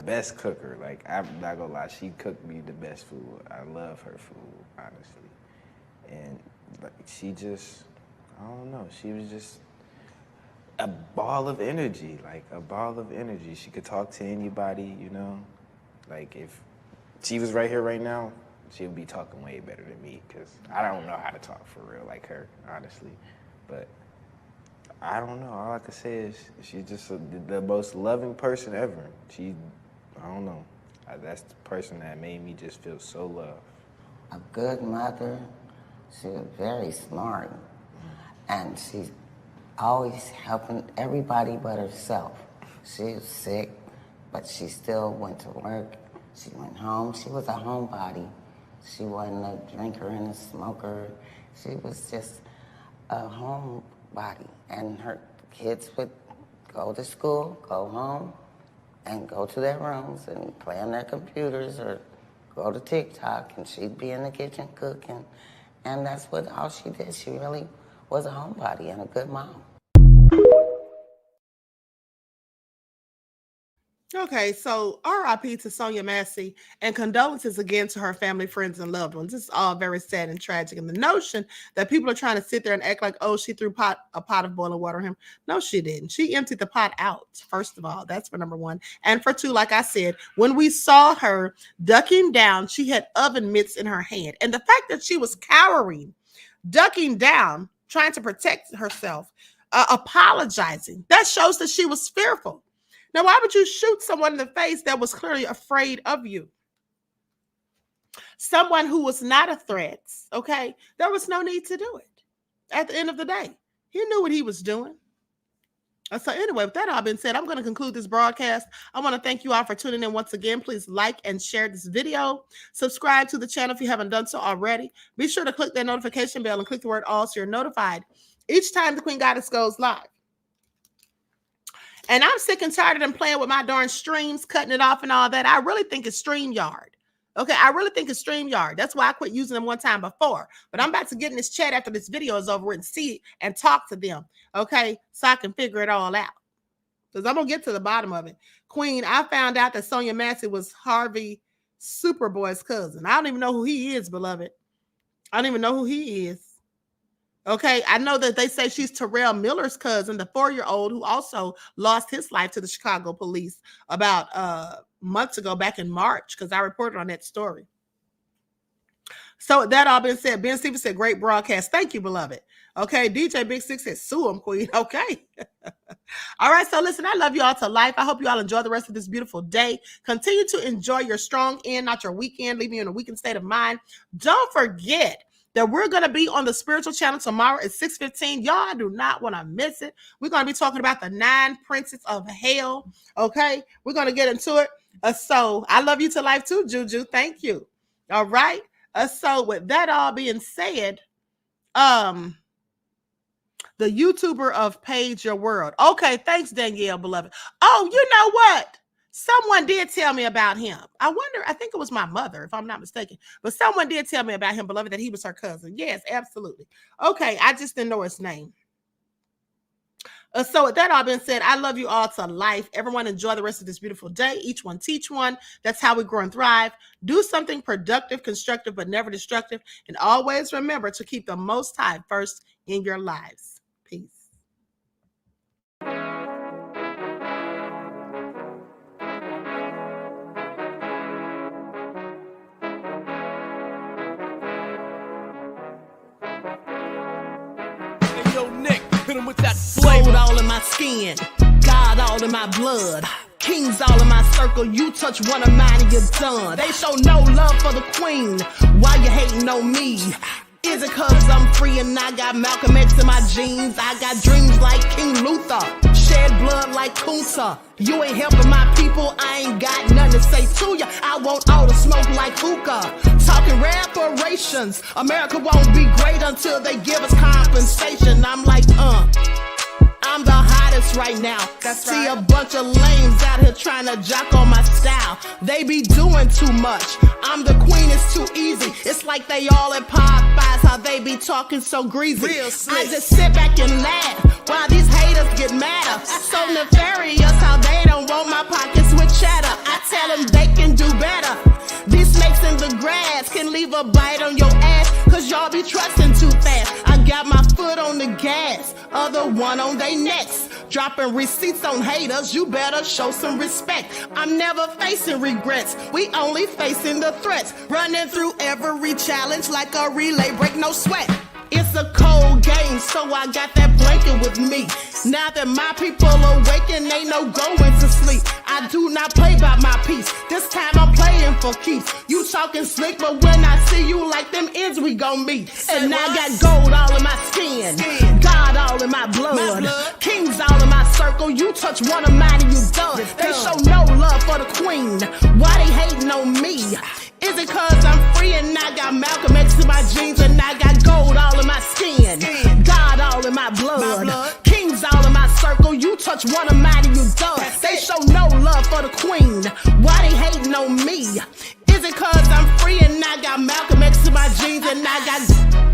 Best cooker, like, I'm not gonna lie, she cooked me the best food. I love her food, honestly. And like, she just, I don't know, she was just a ball of energy, like a ball of energy. She could talk to anybody, you know? Like, if she was right here right now, she would be talking way better than me, because I don't know how to talk for real like her, honestly. But I don't know, all I can say is she's just the most loving person ever. I don't know. That's the person that made me just feel so loved. A good mother. She was very smart. And she's always helping everybody but herself. She was sick, but she still went to work. She went home. She was a homebody. She wasn't a drinker and a smoker. She was just a homebody. And her kids would go to school, go home, and go to their rooms and play on their computers or go to TikTok, and she'd be in the kitchen cooking. And that's all she did. She really was a homebody and a good mom. Okay, so RIP to Sonya Massey and condolences again to her family, friends, and loved ones. This is all very sad and tragic. And the notion that people are trying to sit there and act like, oh, she threw a pot of boiling water on him. No, she didn't. She emptied the pot out, first of all. That's for number one. And for two, like I said, when we saw her ducking down, she had oven mitts in her hand. And the fact that she was cowering, ducking down, trying to protect herself, apologizing, that shows that she was fearful. Now, why would you shoot someone in the face that was clearly afraid of you? Someone who was not a threat, okay? There was no need to do it. At the end of the day, he knew what he was doing. So anyway, with that all being said, I'm going to conclude this broadcast. I want to thank you all for tuning in once again. Please like and share this video. Subscribe to the channel if you haven't done so already. Be sure to click that notification bell and click the word all so you're notified each time the Queen Goddess goes live. And I'm sick and tired of them playing with my darn streams, cutting it off and all that. I really think it's StreamYard. Okay, I really think it's StreamYard. That's why I quit using them one time before. But I'm about to get in this chat after this video is over and see and talk to them. Okay, so I can figure it all out. Because I'm going to get to the bottom of it. Queen, I found out that Sonya Massey was Harvey Superboy's cousin. I don't even know who he is, beloved. I don't even know who he is. Okay, I know that they say she's Terrell Miller's cousin, the 4-year-old who also lost his life to the Chicago police about months ago, back in March, because I reported on that story. So that all being said, Ben Stevens said, great broadcast. Thank you, beloved. Okay, DJ Big Six said, sue him, Queen. Okay. All right, so listen, I love you all to life. I hope you all enjoy the rest of this beautiful day. Continue to enjoy your strong end, not your weekend, leaving you in a weakened state of mind. Don't forget that we're going to be on the spiritual channel tomorrow at 6:15. Y'all do not want to miss it. We're going to be talking about the 9 princes of hell. Okay, we're going to get into it. So I love you to life too, Juju. Thank you. All right. So with that all being said, the YouTuber of Page Your World. Okay, thanks, Danielle, beloved. Oh, you know what? Someone did tell me about him. I wonder, I think it was my mother, if I'm not mistaken. But someone did tell me about him, beloved, that he was her cousin. Yes, absolutely. Okay, I just didn't know his name. So with that all being said, I love you all to life. Everyone enjoy the rest of this beautiful day. Each one teach one. That's how we grow and thrive. Do something productive, constructive, but never destructive. And always remember to keep the Most High first in your lives. Peace. Hit him with that flavor. Gold all in my skin, God all in my blood, kings all in my circle. You touch one of mine and you're done. They show no love for the queen. Why you hating on me? Is it cause I'm free and I got Malcolm X in my jeans? I got dreams like King Luther, shed blood like Kunsa. You ain't helping my people, I ain't got nothing to say to ya. I want all the smoke like hookah. Talking reparations, America won't be great until they give us compensation. I'm like, I'm the hottest right now. See a bunch of lames out here trying to jock on my style. They be doing too much. I'm the queen, it's too easy. It's like they all at Popeyes, how they be talking so greasy. I just sit back and laugh while these haters get madder. So nefarious how they don't want my pockets with cheddar. I tell them they can do better. These snakes in the grass can leave a bite on your ass, cause y'all be trusting too fast. I got my foot on the gas, other one on they necks. Dropping receipts on haters, you better show some respect. I'm never facing regrets, we only facing the threats. Running through every challenge like a relay, break no sweat. It's a cold game, so I got that blanket with me. Now that my people awaken, ain't no going to sleep. I do not play by my piece, this time I'm playing for keeps. You talking slick, but when I see you like them ends, we gon' meet. And I got gold all in my skin, God all in my blood, kings all in my circle. You touch one of mine and you done. They show no love for the queen. Why they hating on me? Is it cause I'm free and I got Malcolm X in my jeans and I got gold all in my skin, God all in my blood, kings all in my circle. You touch one of mine and you done. They show no love for the queen. Why they hating on me? Is it cause I'm free and I got Malcolm X in my jeans and I got